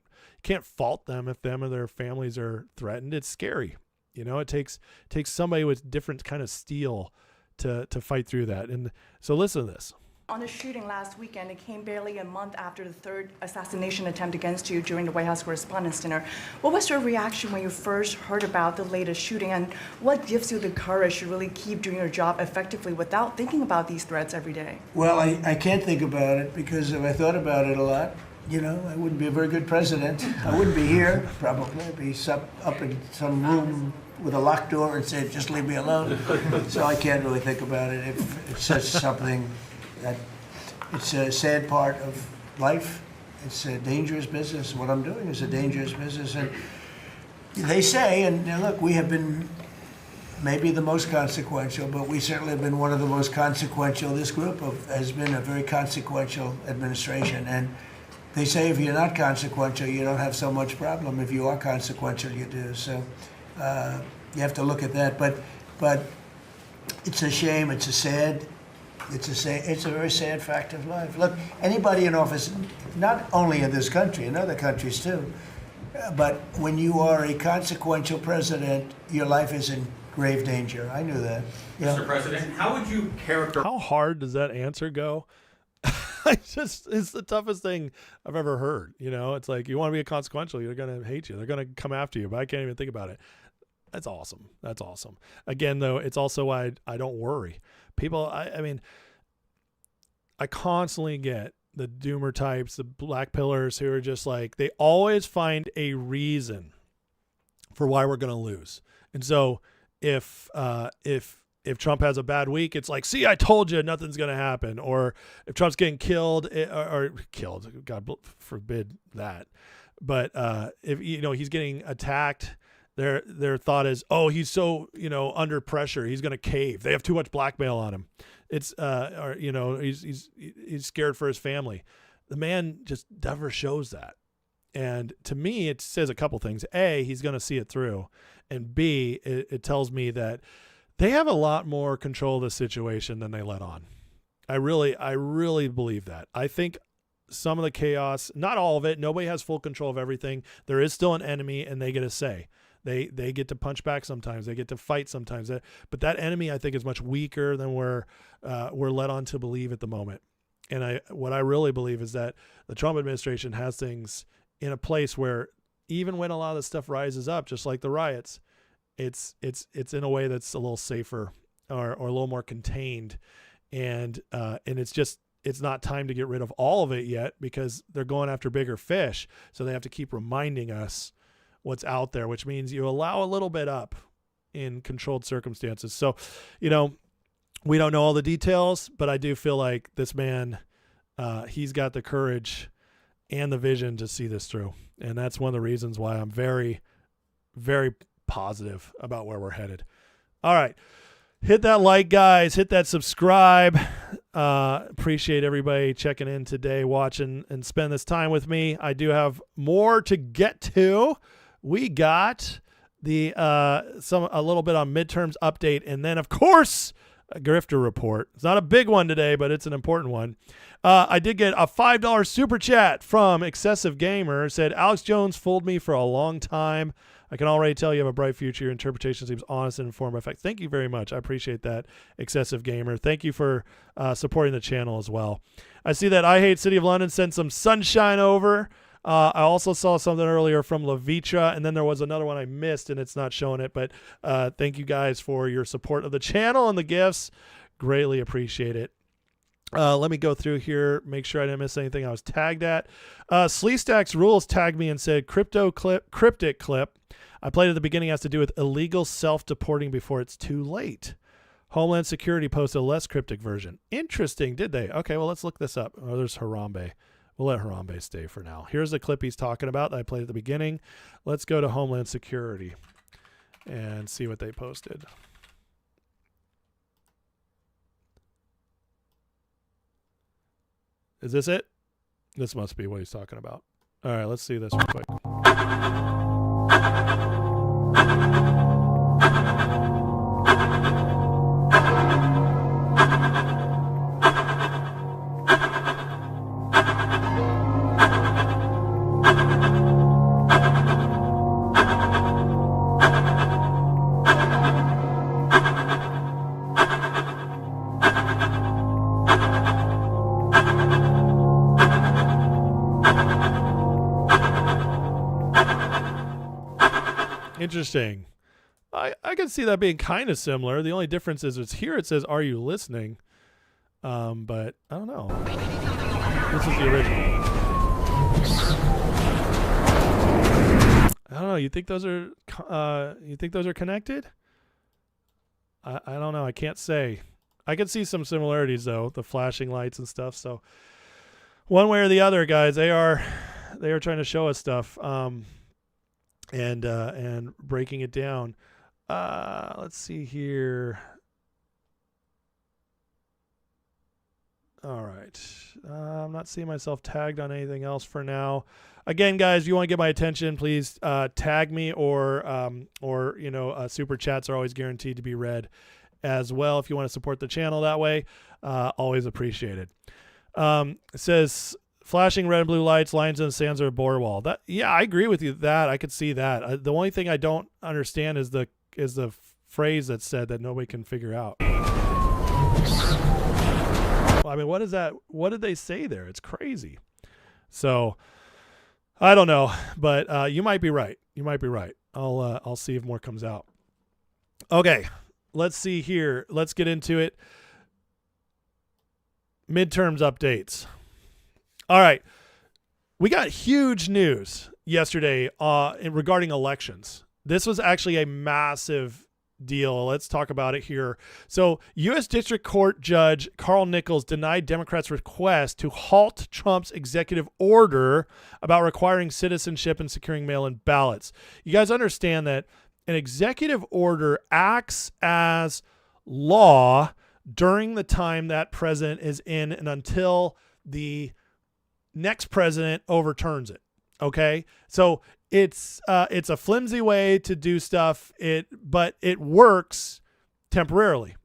fault them if them or their families are threatened. It's scary. It takes somebody with different kind of steel to fight through that. And so listen to this. On the shooting last weekend, it came barely a month after the third assassination attempt against you during the White House Correspondents' Dinner. What was your reaction when you first heard about the latest shooting, and what gives you the courage to really keep doing your job effectively without thinking about these threats every day? Well, I can't think about it because if I thought about it a lot, I wouldn't be a very good president. I wouldn't be here, probably. I'd be up in some room with a locked door and say, just leave me alone. So I can't really think about it. If it's such something that it's a sad part of life. It's a dangerous business. What I'm doing is a dangerous business. And they say, and look, we have been maybe the most consequential, but we certainly have been one of the most consequential. This group has been a very consequential administration. And they say if you're not consequential, you don't have so much problem. If you are consequential, you do. So you have to look at that. But it's a shame. It's a very sad fact of life. Look, anybody in office, not only in this country, in other countries too, but when you are a consequential president, your life is in grave danger. I knew that. Mr. President, how would you characterize? How hard does that answer go? It's the toughest thing I've ever heard. It's like, you want to be a consequential, you're going to hate you. They're going to come after you, but I can't even think about it. That's awesome. That's awesome. Again, though, it's also why I don't worry. People, I mean, I constantly get the doomer types, the black pillars who are just like, they always find a reason for why we're going to lose. And so if Trump has a bad week, it's like, see, I told you nothing's going to happen. Or if Trump's getting killed or killed, God forbid that. But if he's getting attacked, their thought is, oh, he's so under pressure, he's going to cave. They have too much blackmail on him. It's he's scared for his family. The man just never shows that. And to me, it says a couple things. A, he's going to see it through, and B, it tells me that they have a lot more control of the situation than they let on. I really believe that. I think some of the chaos, not all of it, nobody has full control of everything. There is still an enemy, and they get a say. They get to punch back sometimes. They get to fight sometimes. But that enemy, I think, is much weaker than we're led on to believe at the moment. And what I really believe is that the Trump administration has things in a place where even when a lot of this stuff rises up, just like the riots, it's in a way that's a little safer or a little more contained. And it's not time to get rid of all of it yet, because they're going after bigger fish. So they have to keep reminding us what's out there, which means you allow a little bit up in controlled circumstances. So, we don't know all the details, but I do feel like this man, he's got the courage and the vision to see this through. And that's one of the reasons why I'm very, very positive about where we're headed. All right. Hit that like, guys. Hit that subscribe. Appreciate everybody checking in today, watching, and spend this time with me. I do have more to get to. We got a little bit on midterms update, and then of course a grifter report. It's not a big one today, but it's an important one. I did get a $5 super chat from Excessive Gamer. Said, Alex Jones fooled me for a long time. I can already tell you have a bright future. Your interpretation seems honest and informed by fact. Thank you very much. I appreciate that, Excessive Gamer. Thank you for supporting the channel as well. I see that I Hate City of London sent some sunshine over. I also saw something earlier from Levitra, and then there was another one I missed, and it's not showing it. But thank you guys for your support of the channel and the gifts. Greatly appreciate it. Let me go through here, make sure I didn't miss anything I was tagged at. Sleestacks Rules tagged me and said, cryptic clip. I played at the beginning, has to do with illegal self-deporting before it's too late. Homeland Security posted a less cryptic version. Interesting, did they? Okay, well, let's look this up. Oh, there's Harambe. We'll let Harambe stay for now. Here's the clip he's talking about that I played at the beginning. Let's go to Homeland Security and see what they posted. Is this it? This must be what he's talking about. All right, let's see this real quick. Interesting. I can see that being kind of similar. The only difference is it's here it says, "Are you listening?" But I don't know. This is the original. I don't know. You think those are connected? I don't know. I can't say. I could see some similarities though, the flashing lights and stuff. So one way or the other, guys, they are trying to show us stuff, and breaking it down. Let's see here. All right. I'm not seeing myself tagged on anything else for now. Again, guys, if you want to get my attention, please tag me or super chats are always guaranteed to be read as well. If you want to support the channel that way, always appreciated. It says flashing red and blue lights, lines in the sands of a border wall. Yeah, I agree with you. That I could see that. The only thing I don't understand is the phrase that said that nobody can figure out. I mean, what is that? What did they say there? It's crazy. So I don't know, but you might be right. You might be right. I'll see if more comes out. Okay, let's see here. Let's get into it. Midterms updates. All right, we got huge news yesterday regarding elections. This was actually a massive deal. Let's talk about it here. So, U.S. District Court Judge Carl Nichols denied Democrats' request to halt Trump's executive order about requiring citizenship and securing mail-in ballots. You guys understand that an executive order acts as law during the time that president is in and until the next president overturns it. Okay? So it's a flimsy way to do stuff, but it works temporarily.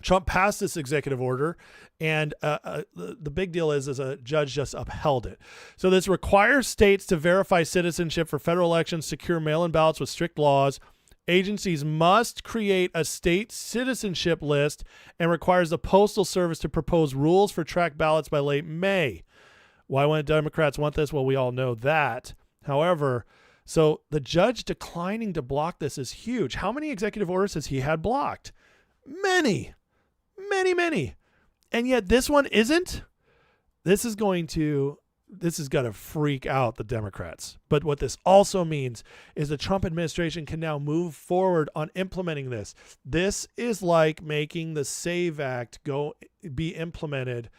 Trump passed this executive order, and the big deal is a judge just upheld it. So this requires states to verify citizenship for federal elections, secure mail-in ballots with strict laws. Agencies must create a state citizenship list and requires the Postal Service to propose rules for tracked ballots by late May. Why wouldn't Democrats want this? Well, we all know that. However, so the judge declining to block this is huge. How many executive orders has he had blocked? Many. And yet this one isn't. This is going to freak out the Democrats. But what this also means is the Trump administration can now move forward on implementing this. This is like making the SAVE Act be implemented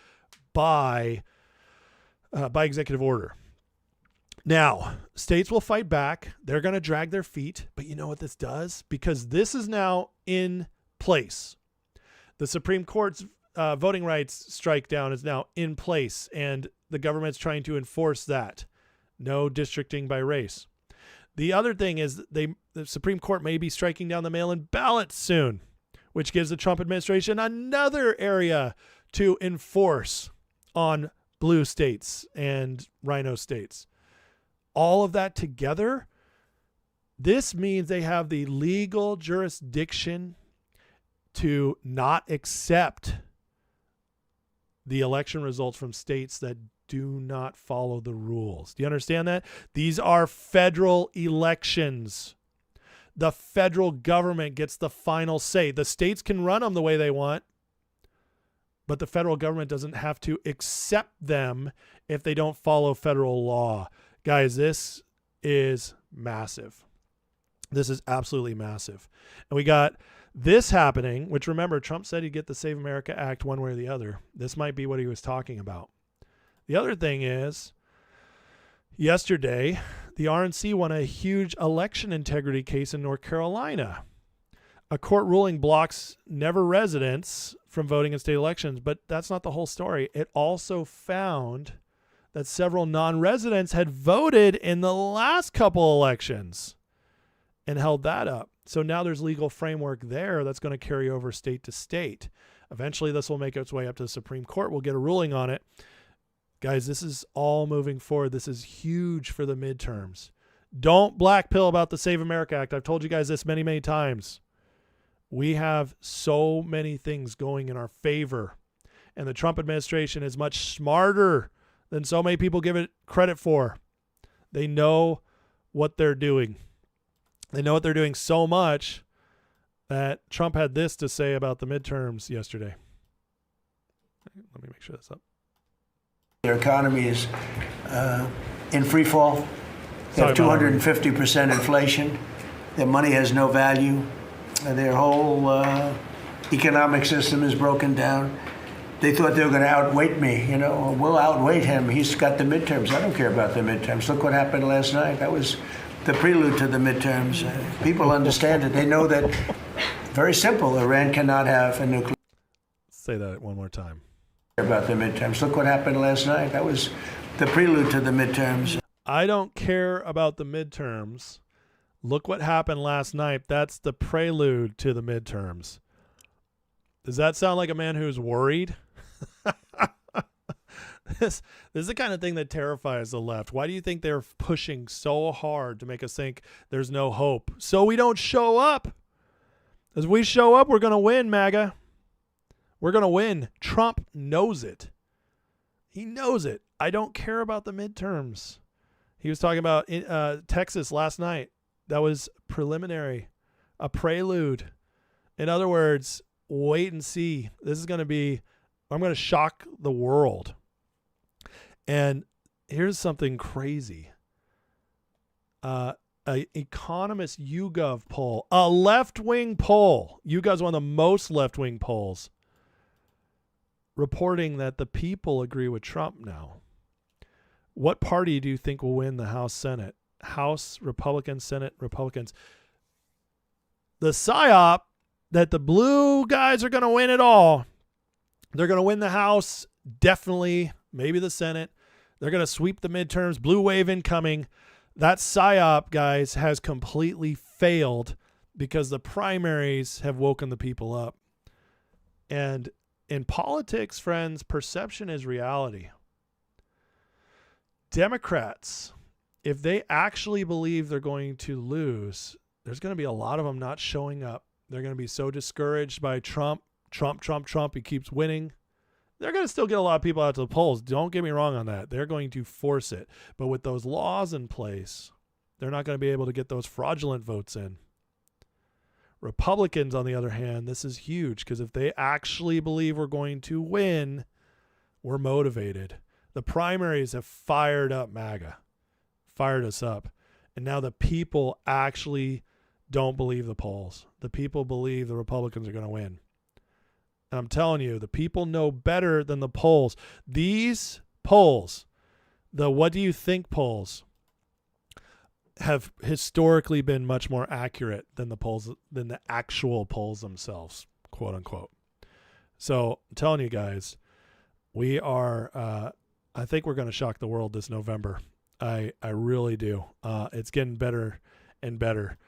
by executive order. Now, states will fight back. They're going to drag their feet. But you know what this does? Because this is now in place. The Supreme Court's voting rights strike down is now in place, and the government's trying to enforce that. No districting by race. The other thing is the Supreme Court may be striking down the mail-in ballots soon, which gives the Trump administration another area to enforce on blue states and rhino states. All of that together, this means they have the legal jurisdiction to not accept the election results from states that do not follow the rules. Do you understand that? These are federal elections. The federal government gets the final say. The states can run them the way they want, but the federal government doesn't have to accept them if they don't follow federal law. Guys, this is massive. This is absolutely massive. And we got this happening, which remember, Trump said he'd get the Save America Act one way or the other. This might be what he was talking about. The other thing is, yesterday, the RNC won a huge election integrity case in North Carolina. A court ruling blocks never residents from voting in state elections, but that's not the whole story. It also found that several non-residents had voted in the last couple elections and held that up. So now there's legal framework there that's going to carry over state to state. Eventually, this will make its way up to the Supreme Court. We'll get a ruling on it. Guys, this is all moving forward. This is huge for the midterms. Don't black pill about the Save America Act. I've told you guys this many, many times. We have so many things going in our favor, and the Trump administration is much smarter than so many people give it credit for. They know what they're doing. They know what they're doing so much that Trump had this to say about the midterms yesterday. Let me make sure that's up. Their economy is in free fall. They have Sorry about 250% inflation. Their money has no value. Their whole economic system is broken down. They thought they were going to outweight me. You know, we'll outweight him. He's got the midterms. I don't care about the midterms. Look what happened last night. That was the prelude to the midterms. People understand it. They know that, very simple, Iran cannot have a nuclear. Say that one more time. About the midterms. Look what happened last night. That was the prelude to the midterms. I don't care about the midterms. Look what happened last night. That's the prelude to the midterms. Does that sound like a man who's worried? This is the kind of thing that terrifies the left. Why do you think they're pushing so hard to make us think there's no hope? So we don't show up. As we show up, we're going to win, MAGA. We're going to win. Trump knows it. He knows it. I don't care about the midterms. He was talking about Texas last night. That was preliminary, a prelude. In other words, wait and see. This is going to be, I'm going to shock the world. And here's something crazy. A Economist YouGov poll, a left-wing poll. YouGov's one of the most left-wing polls, reporting that the people agree with Trump now. What party do you think will win the House, Senate? House, Republicans, Senate, Republicans. The PSYOP that the blue guys are going to win it all. They're going to win the House, definitely, maybe the Senate. They're going to sweep the midterms, blue wave incoming. That PSYOP, guys, has completely failed because the primaries have woken the people up. And in politics, friends, perception is reality. Democrats, if they actually believe they're going to lose, there's going to be a lot of them not showing up. They're going to be so discouraged by Trump. He keeps winning. They're going to still get a lot of people out to the polls. Don't get me wrong on that. They're going to force it. But with those laws in place, they're not going to be able to get those fraudulent votes in. Republicans, on the other hand, this is huge because if they actually believe we're going to win, we're motivated. The primaries have fired up MAGA, fired us up. And now the people actually don't believe the polls. The people believe the Republicans are going to win. And I'm telling you, the people know better than the polls. These polls, the what do you think polls, have historically been much more accurate than the polls, than the actual polls themselves, quote unquote. So I'm telling you guys, we are, I think we're going to shock the world this November. I really do. It's getting better and better.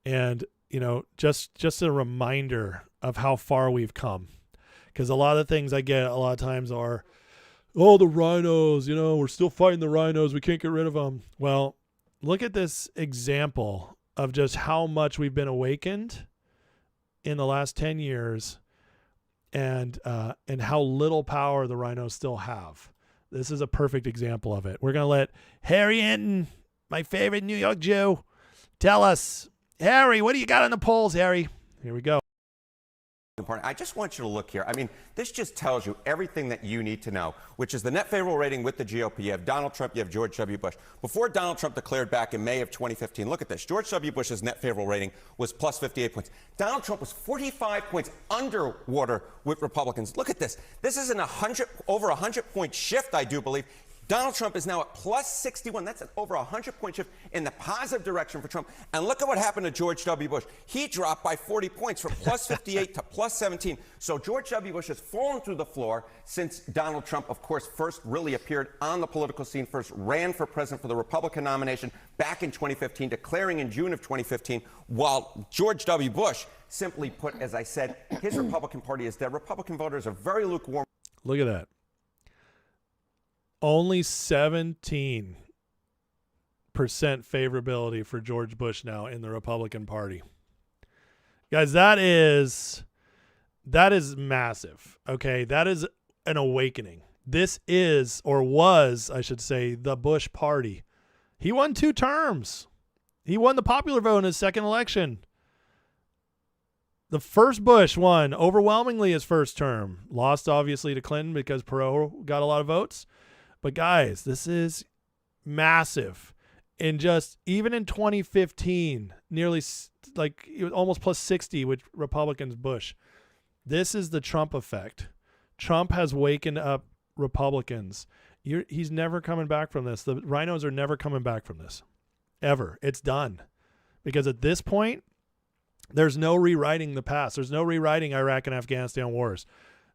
And, you know, just a reminder of how far we've come. Because a lot of things I get a lot of times are, oh, the rhinos, you know, we're still fighting the rhinos. We can't get rid of them. Well, look at this example of just how much we've been awakened in the last 10 years and how little power the rhinos still have. This is a perfect example of it. We're going to let Harry Hinton, my favorite New York Jew, tell us. Harry, what do you got on the polls, Harry? Here we go. I just want you to look here. I mean, this just tells you everything that you need to know, which is the net favorable rating with the GOP. You have Donald Trump, you have George W. Bush. Before Donald Trump declared back in May of 2015, look at this. George W. Bush's net favorable rating was plus 58 points. Donald Trump was 45 points underwater with Republicans. Look at this. This is over 100-point shift, I do believe. Donald Trump is now at plus 61. That's an over 100-point shift in the positive direction for Trump. And look at what happened to George W. Bush. He dropped by 40 points from plus 58 to plus 17. So George W. Bush has fallen through the floor since Donald Trump, of course, first really appeared on the political scene, first ran for president for the Republican nomination back in 2015, declaring in June of 2015, while George W. Bush simply put, as I said, his Republican Party is dead. Republican voters are very lukewarm. Look at that. Only 17% favorability for George Bush now in the Republican Party. Guys, that is massive. Okay, that is an awakening. This is, or was, I should say, the Bush Party. He won 2 terms. He won the popular vote in his second election. The first Bush won overwhelmingly his first term. Lost, obviously, to Clinton because Perot got a lot of votes. But guys, this is massive. In just, even in 2015, nearly like almost plus 60 with Republicans, Bush. This is the Trump effect. Trump has wakened up Republicans. He's never coming back from this. The rhinos are never coming back from this. Ever. It's done. Because at this point, there's no rewriting the past. There's no rewriting Iraq and Afghanistan wars.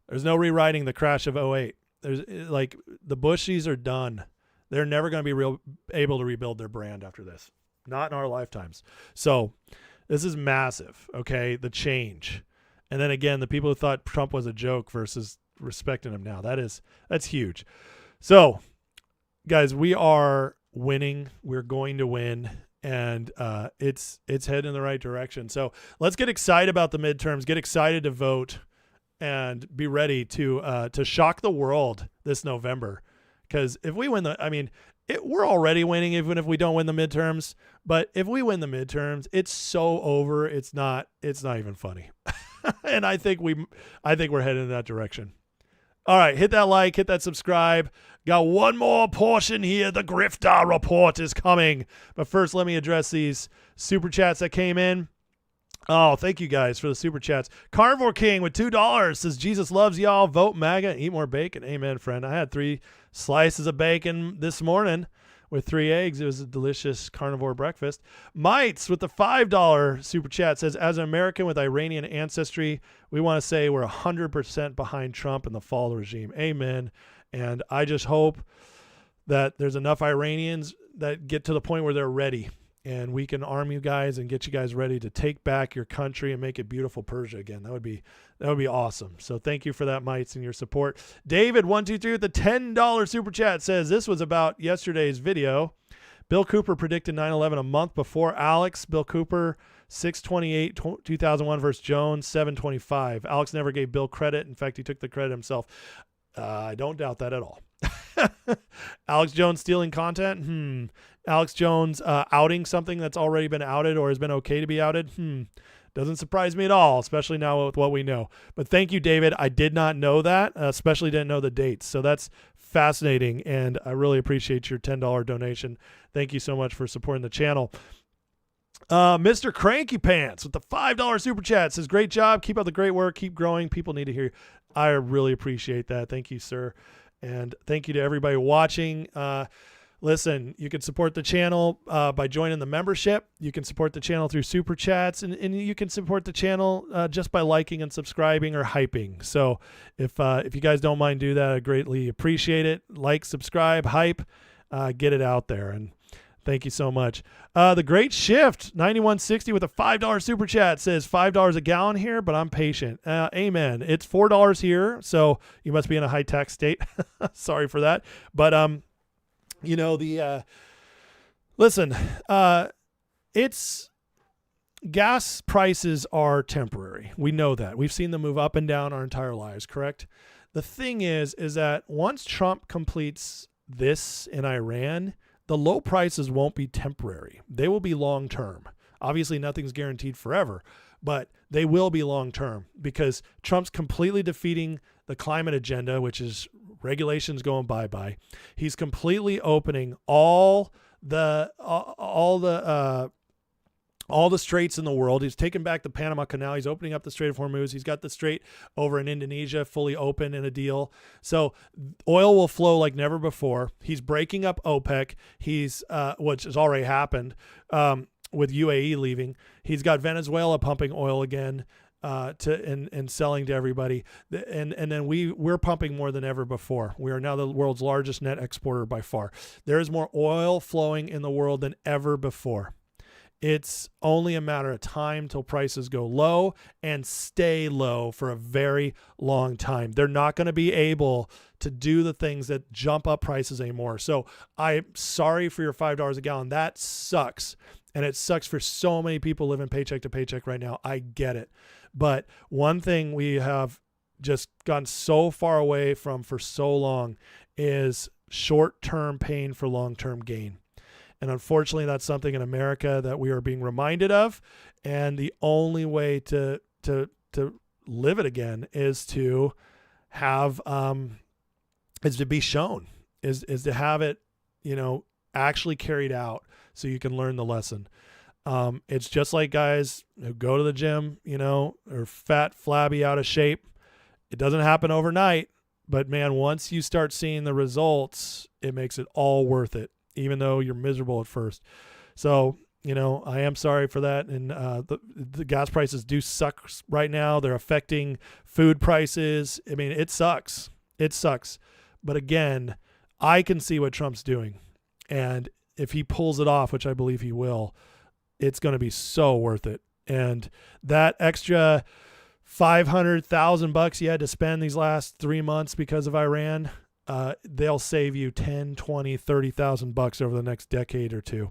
There's no rewriting the crash of '08. There's like the Bushies are done. They're never going to be able to rebuild their brand after this. Not in our lifetimes. So this is massive, okay? The change. And then again, the people who thought Trump was a joke versus respecting him now. That's huge. So, guys, we are winning. We're going to win. And it's heading in the right direction. So let's get excited about the midterms. Get excited to vote and be ready to shock the world this November. Because if we win we're already winning even if we don't win the midterms. But if we win the midterms, it's so over. It's not even funny. And I think we're headed in that direction. All right, hit that like, hit that subscribe. Got one more portion here. The Grifter Report is coming. But first, let me address these super chats that came in. Oh, thank you guys for the super chats. Carnivore King with $2 says, Jesus loves y'all. Vote MAGA. Eat more bacon. Amen, friend. I had 3 slices of bacon this morning with 3 eggs. It was a delicious carnivore breakfast. Mites with the $5 super chat says, as an American with Iranian ancestry, we want to say we're 100% behind Trump and the fall regime. Amen. And I just hope that there's enough Iranians that get to the point where they're ready. And we can arm you guys and get you guys ready to take back your country and make it beautiful Persia again. That would be awesome. So thank you for that, Mites, and your support. David123 with the $10 super chat says, this was about yesterday's video. Bill Cooper predicted 9/11 a month before Alex. Bill Cooper, 6/28/2001 versus Jones, 7/25. Alex never gave Bill credit. In fact, he took the credit himself. I don't doubt that at all. Alex Jones stealing content? Alex Jones outing something that's already been outed or has been okay to be outed? Doesn't surprise me at all, especially now with what we know. But thank you, David. I did not know that, especially didn't know the dates. So that's fascinating, and I really appreciate your $10 donation. Thank you so much for supporting the channel. Mr. Cranky Pants with the $5 super chat says, great job. Keep up the great work. Keep growing. People need to hear you. I really appreciate that. Thank you, sir. And thank you to everybody watching. Listen, you can support the channel by joining the membership. You can support the channel through super chats, and you can support the channel just by liking and subscribing or hyping. So if you guys don't mind do that, I greatly appreciate it. Like, subscribe, hype, get it out there. And thank you so much. The Great Shift, 9160 with a $5 super chat says $5 a gallon here, but I'm patient. Amen. It's $4 here, so you must be in a high tax state. Sorry for that. But listen, it's gas prices are temporary. We know that. We've seen them move up and down our entire lives, correct? The thing is that once Trump completes this in Iran, the low prices won't be temporary. They will be long-term. Obviously, nothing's guaranteed forever, but they will be long-term because Trump's completely defeating the climate agenda, which is regulations going bye-bye. He's completely opening all the straits in the world. He's taken back the Panama Canal. He's opening up the Strait of Hormuz. He's got the strait over in Indonesia fully open in a deal. So oil will flow like never before. He's breaking up OPEC. Which has already happened with UAE leaving. He's got Venezuela pumping oil again and selling to everybody. And then we're pumping more than ever before. We are now the world's largest net exporter by far. There is more oil flowing in the world than ever before. It's only a matter of time till prices go low and stay low for a very long time. They're not going to be able to do the things that jump up prices anymore. So I'm sorry for your $5 a gallon. That sucks. And it sucks for so many people living paycheck to paycheck right now. I get it. But one thing we have just gone so far away from for so long is short-term pain for long-term gain. And unfortunately, that's something in America that we are being reminded of. And the only way to live it again is to have is to be shown, is to have it, actually carried out so you can learn the lesson. It's just like guys who go to the gym, are fat, flabby, out of shape. It doesn't happen overnight, but man, once you start seeing the results, it makes it all worth it, even though you're miserable at first. So, I am sorry for that. And the gas prices do suck right now. They're affecting food prices. I mean, it sucks. It sucks. But again, I can see what Trump's doing. And if he pulls it off, which I believe he will, it's going to be so worth it. And that extra $500,000 you had to spend these last 3 months because of Iran, they'll save you 10, 20, 30,000 bucks over the next decade or two.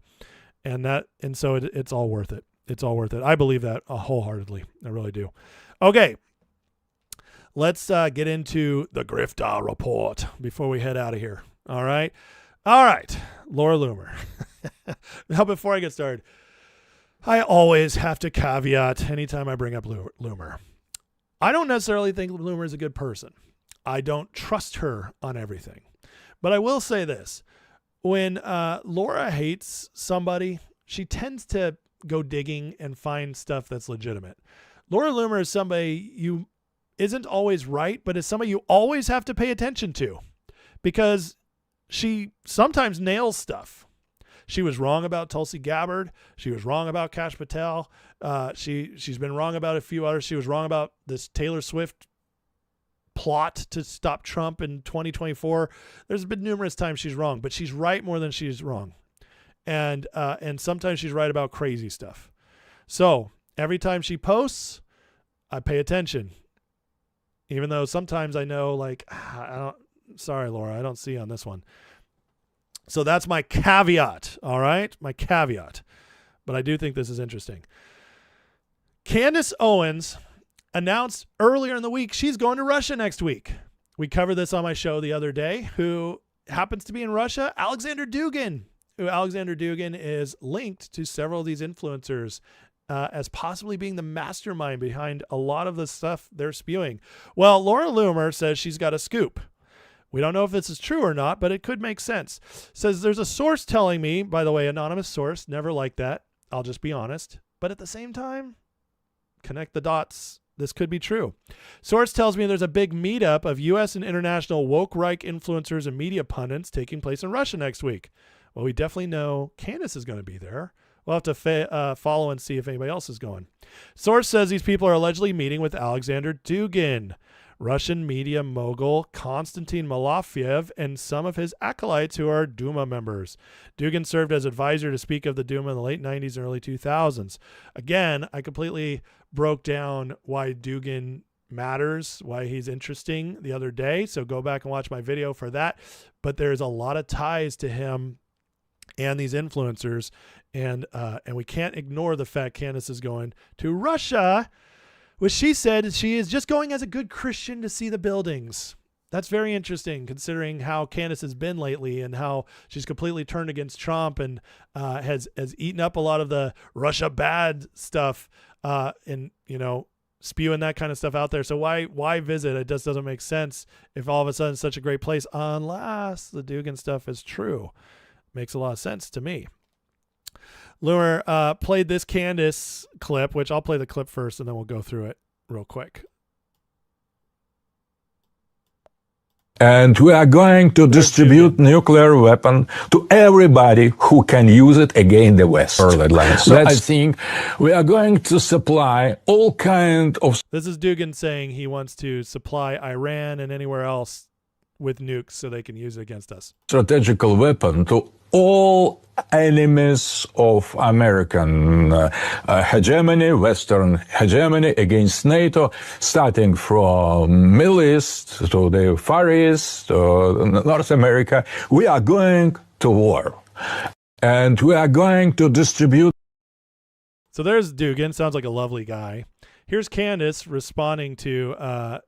And so it's all worth it. It's all worth it. I believe that wholeheartedly. I really do. Okay. Let's get into the Grifter Report before we head out of here. All right. Laura Loomer. Now, before I get started, I always have to caveat anytime I bring up Loomer. I don't necessarily think Loomer is a good person. I don't trust her on everything. But I will say this. When Laura hates somebody, she tends to go digging and find stuff that's legitimate. Laura Loomer is somebody you isn't always right, but is somebody you always have to pay attention to because she sometimes nails stuff. She was wrong about Tulsi Gabbard. She was wrong about Kash Patel. She's been wrong about a few others. She was wrong about this Taylor Swift plot to stop Trump in 2024. There's been numerous times she's wrong, but she's right more than she's wrong. And sometimes she's right about crazy stuff. So every time she posts, I pay attention. Even though sometimes I know, sorry, Laura, I don't see on this one. So that's my caveat, all right? My caveat. But I do think this is interesting. Candace Owens announced earlier in the week she's going to Russia next week. We covered this on my show the other day. Who happens to be in Russia? Alexander Dugin. Alexander Dugin is linked to several of these influencers as possibly being the mastermind behind a lot of the stuff they're spewing. Well, Laura Loomer says she's got a scoop. We don't know if this is true or not, but it could make sense. Says there's a source telling me, by the way, anonymous source, never like that. I'll just be honest. But at the same time, connect the dots. This could be true. Source tells me there's a big meetup of U.S. and international woke-right influencers and media pundits taking place in Russia next week. Well, we definitely know Candace is going to be there. We'll have to follow and see if anybody else is going. Source says these people are allegedly meeting with Alexander Dugin, Russian media mogul Konstantin Malafiev, and some of his acolytes who are Duma members. Dugin served as advisor to Speak of the Duma in the late 90s and early 2000s. Again, I completely broke down why Dugin matters, why he's interesting the other day. So go back and watch my video for that. But there's a lot of ties to him and these influencers. And we can't ignore the fact Candace is going to Russia, which she said she is just going as a good Christian to see the buildings. That's very interesting considering how Candace has been lately and how she's completely turned against Trump and has eaten up a lot of the Russia bad stuff and, spewing that kind of stuff out there. So why visit? It just doesn't make sense if all of a sudden it's such a great place, unless the Dugin stuff is true. Makes a lot of sense to me. Loomer played this Candace clip, which I'll play the clip first and then we'll go through it real quick. And we are going to distribute nuclear weapon to everybody who can use it against the West. So I think we are going to supply all kind of... This is Dugin saying he wants to supply Iran and anywhere else with nukes so they can use it against us. Strategical weapon to all enemies of American hegemony, Western hegemony against NATO, starting from Middle East to the Far East, to North America. We are going to war. And we are going to distribute. So there's Dugin. Sounds like a lovely guy. Here's Candace responding to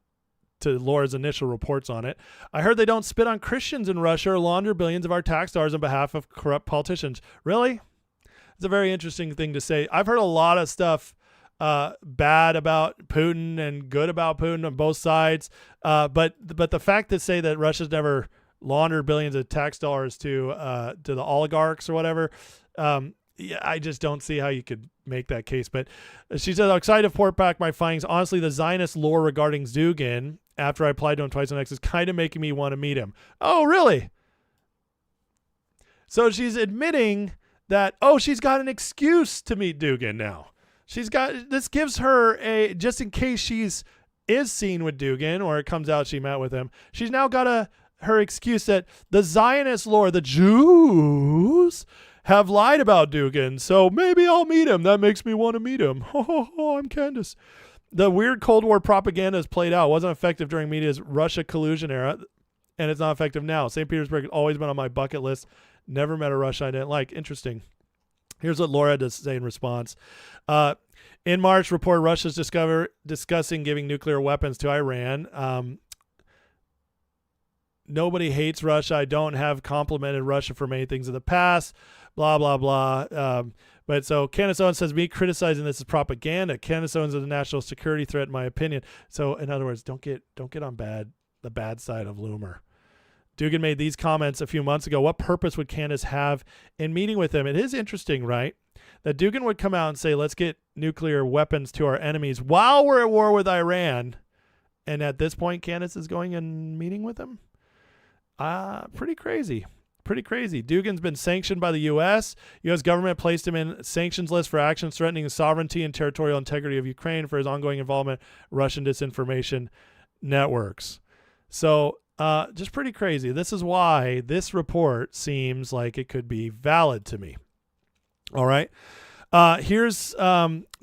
Laura's initial reports on it. I heard they don't spit on Christians in Russia or launder billions of our tax dollars on behalf of corrupt politicians. Really? It's a very interesting thing to say. I've heard a lot of stuff bad about Putin and good about Putin on both sides. But the fact to say that Russia's never laundered billions of tax dollars to the oligarchs or whatever. Yeah, I just don't see how you could make that case. But she said, I'm excited to report back my findings. Honestly, the Zionist lore regarding Dugin, after I applied to him twice on X, is kind of making me want to meet him. Oh, really? So she's admitting that, she's got an excuse to meet Dugin now. This gives her just in case is seen with Dugin or it comes out she met with him, she's now got her excuse that the Zionist lore, the Jews, have lied about Dugin, so maybe I'll meet him. That makes me want to meet him. I'm Candace. The weird Cold War propaganda has played out. It wasn't effective during media's Russia collusion era, and it's not effective now. St. Petersburg has always been on my bucket list. Never met a Russia I didn't like. Interesting. Here's what Laura had to say in response. In March, report Russia's discussing giving nuclear weapons to Iran. Nobody hates Russia. I don't have complimented Russia for many things in the past. Blah, blah, blah. But so Candace Owens says, me criticizing this is propaganda. Candace Owens is a national security threat, in my opinion. So in other words, don't get on the bad side of Loomer. Dugin made these comments a few months ago. What purpose would Candace have in meeting with him? It is interesting, right? That Dugin would come out and say, let's get nuclear weapons to our enemies while we're at war with Iran. And at this point, Candace is going and meeting with him? Pretty crazy. Pretty crazy. Dugin's been sanctioned by the U.S. U.S. government placed him in sanctions list for actions threatening the sovereignty and territorial integrity of Ukraine for his ongoing involvement in Russian disinformation networks. So just pretty crazy. This is why this report seems like it could be valid to me. All right. Here's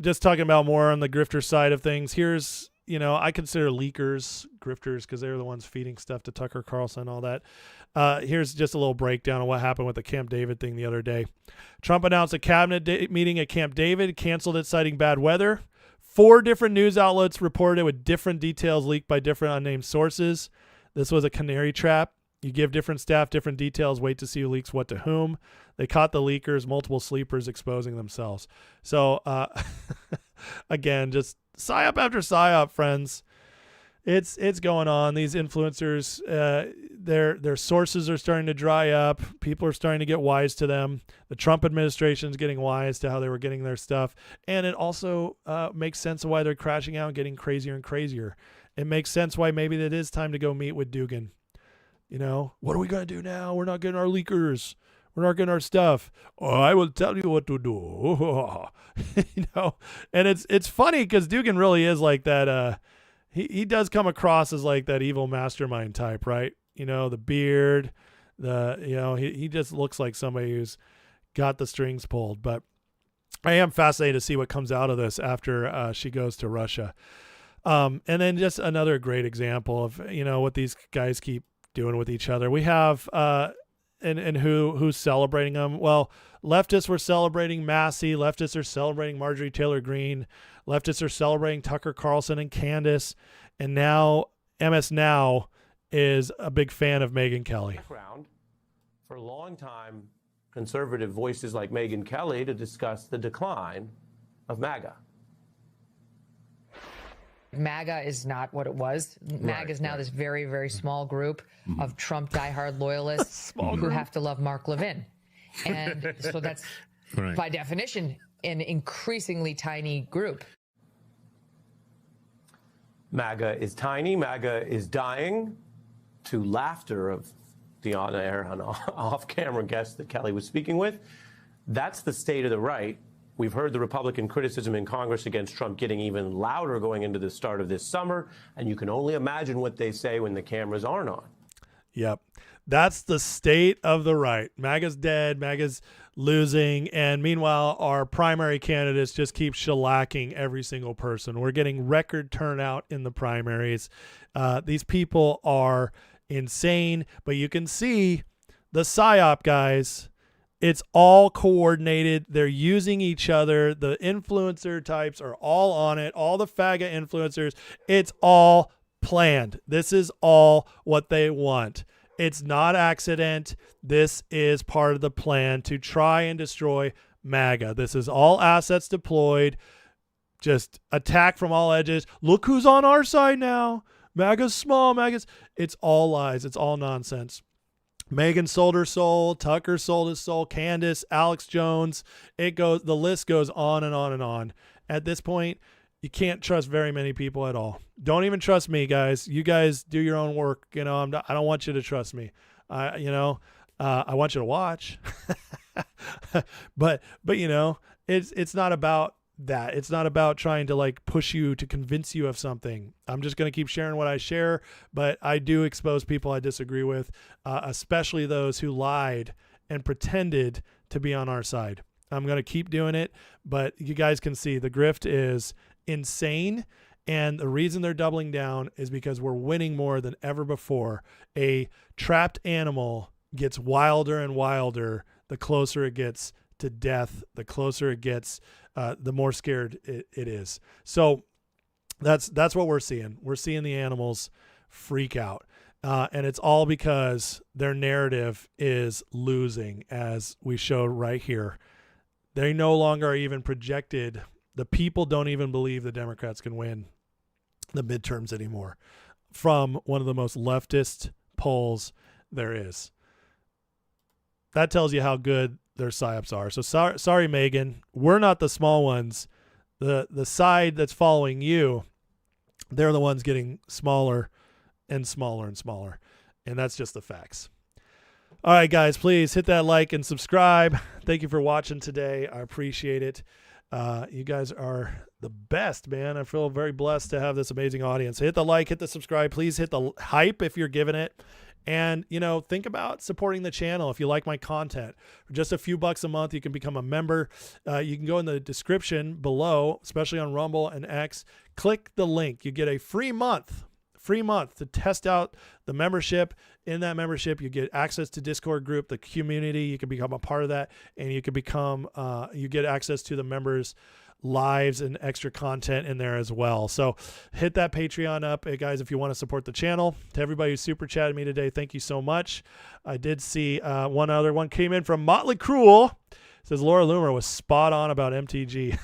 just talking about more on the grifter side of things. Here's, I consider leakers grifters because they're the ones feeding stuff to Tucker Carlson and all that. Here's just a little breakdown of what happened with the Camp David thing the other day. Trump announced a cabinet meeting at Camp David, canceled it citing bad weather. 4 different news outlets reported with different details leaked by different unnamed sources. This was a canary trap. You give different staff different details, wait to see who leaks what to whom. They caught the leakers, multiple sleepers exposing themselves. So, again, just psyop after psyop, friends. It's going on. These influencers, their sources are starting to dry up. People are starting to get wise to them. The Trump administration is getting wise to how they were getting their stuff. And it also makes sense of why they're crashing out and getting crazier and crazier. It makes sense why maybe it is time to go meet with Dugin. What are we going to do now? We're not getting our leakers. We're not getting our stuff. I will tell you what to do. And it's funny because Dugin really is like that. He does come across as like that evil mastermind type, right? The beard, he just looks like somebody who's got the strings pulled. But I am fascinated to see what comes out of this after she goes to Russia. And then just another great example of, what these guys keep doing with each other. We have, and who's celebrating them? Well, leftists were celebrating Massey. Leftists are celebrating Marjorie Taylor Greene. Leftists are celebrating Tucker Carlson and Candace. And now MS Now is a big fan of Megyn Kelly. For a long time, conservative voices like Megyn Kelly to discuss the decline of MAGA. MAGA is not what it was. MAGA is now this very, very small group of Trump diehard loyalists who have to love Mark Levin. And so that's, by definition, an increasingly tiny group. MAGA is tiny. MAGA is dying, to laughter of the on-air and off-camera guests that Kelly was speaking with. That's the state of the right. We've heard the Republican criticism in Congress against Trump getting even louder going into the start of this summer, and you can only imagine what they say when the cameras aren't on. Yep. That's the state of the right. MAGA's dead. MAGA's losing. And meanwhile, our primary candidates just keep shellacking every single person. We're getting record turnout in the primaries. These people are insane, but you can see the PSYOP guys. It's all coordinated. They're using each other. The influencer types are all on it. All the FAGA influencers. It's all planned. This is all what they want. It's not accident. This is part of the plan to try and destroy MAGA. This is all assets deployed. Just attack from all edges. Look who's on our side now. MAGA's small. It's all lies. It's all nonsense. Megan sold her soul. Tucker sold his soul. Candace, Alex Jones. The list goes on and on and on. At this point, you can't trust very many people at all. Don't even trust me, guys. You guys do your own work. I don't want you to trust me. I want you to watch, but it's not about that. It's not about trying to like push you to convince you of something. I'm just going to keep sharing what I share, but I do expose people I disagree with, especially those who lied and pretended to be on our side. I'm going to keep doing it, but you guys can see the grift is insane. And the reason they're doubling down is because we're winning more than ever before. A trapped animal gets wilder and wilder the closer it gets to death, the closer it gets, the more scared it is. So that's what we're seeing. We're seeing the animals freak out. And it's all because their narrative is losing, as we showed right here. They no longer are even projected. The people don't even believe the Democrats can win the midterms anymore from one of the most leftist polls there is. That tells you how good their psyops are. So sorry, Megan. We're not the small ones. The side that's following you, they're the ones getting smaller and smaller and smaller. And that's just the facts. All right, guys, please hit that like and subscribe. Thank you for watching today. I appreciate it. You guys are the best, man. I feel very blessed to have this amazing audience. Hit the like, hit the subscribe. Please hit the hype if you're giving it. And, think about supporting the channel. If you like my content, for just a few bucks a month, you can become a member. You can go in the description below, especially on Rumble and X. Click the link. You get a free month to test out the membership. In that membership, you get access to Discord group, the community. You can become a part of that, and you can become, you get access to the members' lives and extra content in there as well. So hit that Patreon up, hey guys, if you want to support the channel. To everybody who super chatted me today, thank you so much. I did see one other one came in from Motley Crue. Says Laura Loomer was spot on about MTG.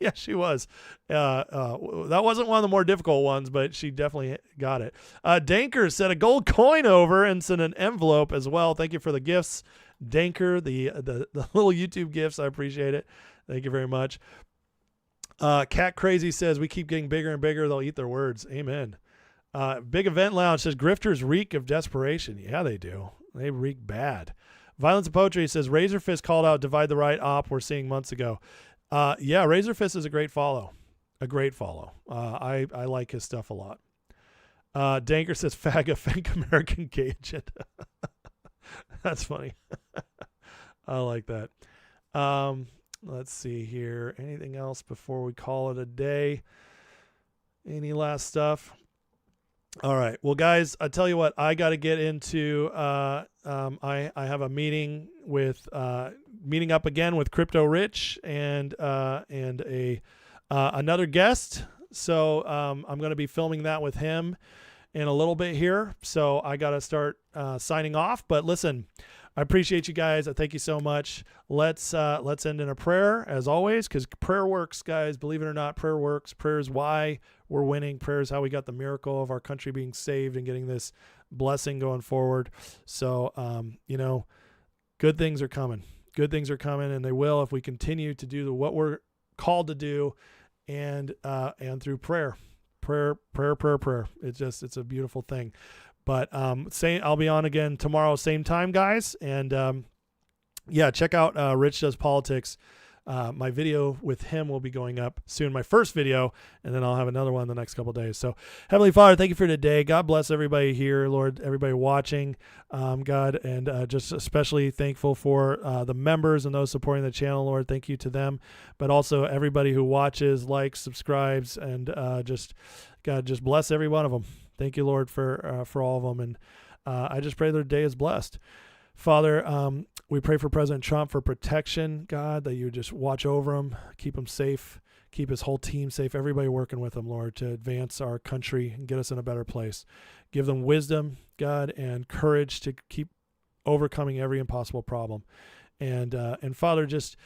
Yeah, she was. That wasn't one of the more difficult ones, but she definitely got it. Danker sent a gold coin over and sent an envelope as well. Thank you for the gifts, Danker, the little YouTube gifts. I appreciate it. Thank you very much. Cat Crazy says we keep getting bigger and bigger. They'll eat their words. Amen. Big Event Lounge says grifters reek of desperation. Yeah, they do. They reek bad. Violence of Poetry says Razor Fist called out Divide the Right op we're seeing months ago. Yeah, Razor Fist is a great follow. I like his stuff a lot. Danker says fake American Cajun. That's funny. I like that. Let's see here. Anything else before we call it a day? Any last stuff? All right. Well, guys, I tell you what, I got to get into, I have a meeting with, meeting up again with Crypto Rich and another guest. So, I'm going to be filming that with him in a little bit here. So I got to start, signing off, but listen, I appreciate you guys. I thank you so much. Let's end in a prayer as always, because prayer works, guys. Believe it or not, prayer works. Prayer is why we're winning. Prayer is how we got the miracle of our country being saved and getting this blessing going forward. So, good things are coming. Good things are coming, and they will if we continue to do what we're called to do, and through prayer. Prayer. It's a beautiful thing. But I'll be on again tomorrow, same time, guys. And check out Rich Does Politics. My video with him will be going up soon, my first video, and then I'll have another one in the next couple of days. So, Heavenly Father, thank you for today. God bless everybody here, Lord, everybody watching, God, and just especially thankful for the members and those supporting the channel, Lord. Thank you to them, but also everybody who watches, likes, subscribes, and God, just bless every one of them. Thank you, Lord, for all of them. And I just pray their day is blessed. Father, we pray for President Trump for protection, God, that you just watch over him, keep him safe, keep his whole team safe, everybody working with him, Lord, to advance our country and get us in a better place. Give them wisdom, God, and courage to keep overcoming every impossible problem. And Father, just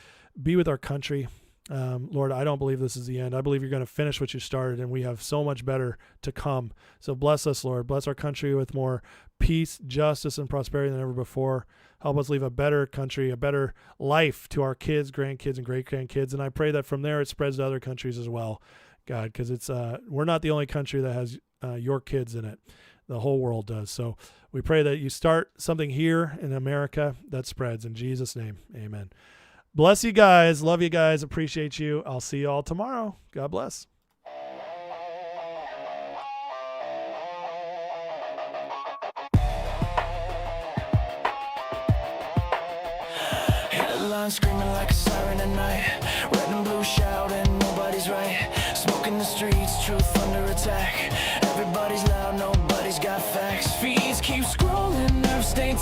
be with our country. Lord, I don't believe this is the end. I believe you're going to finish what you started, and we have so much better to come. So bless us, Lord. Bless our country with more peace, justice, and prosperity than ever before. Help us leave a better country, a better life to our kids, grandkids, and great-grandkids. And I pray that from there it spreads to other countries as well, God, because it's we're not the only country that has your kids in it. The whole world does. So we pray that you start something here in America that spreads. In Jesus' name, amen. Bless you guys. Love you guys. Appreciate you. I'll see you all tomorrow. God bless. Headlines screaming like a siren at night. Red and blue shouting, nobody's right. Smoke in the streets, truth under attack. Everybody's loud, nobody's got facts. Feeds keep scrolling, nerve stains.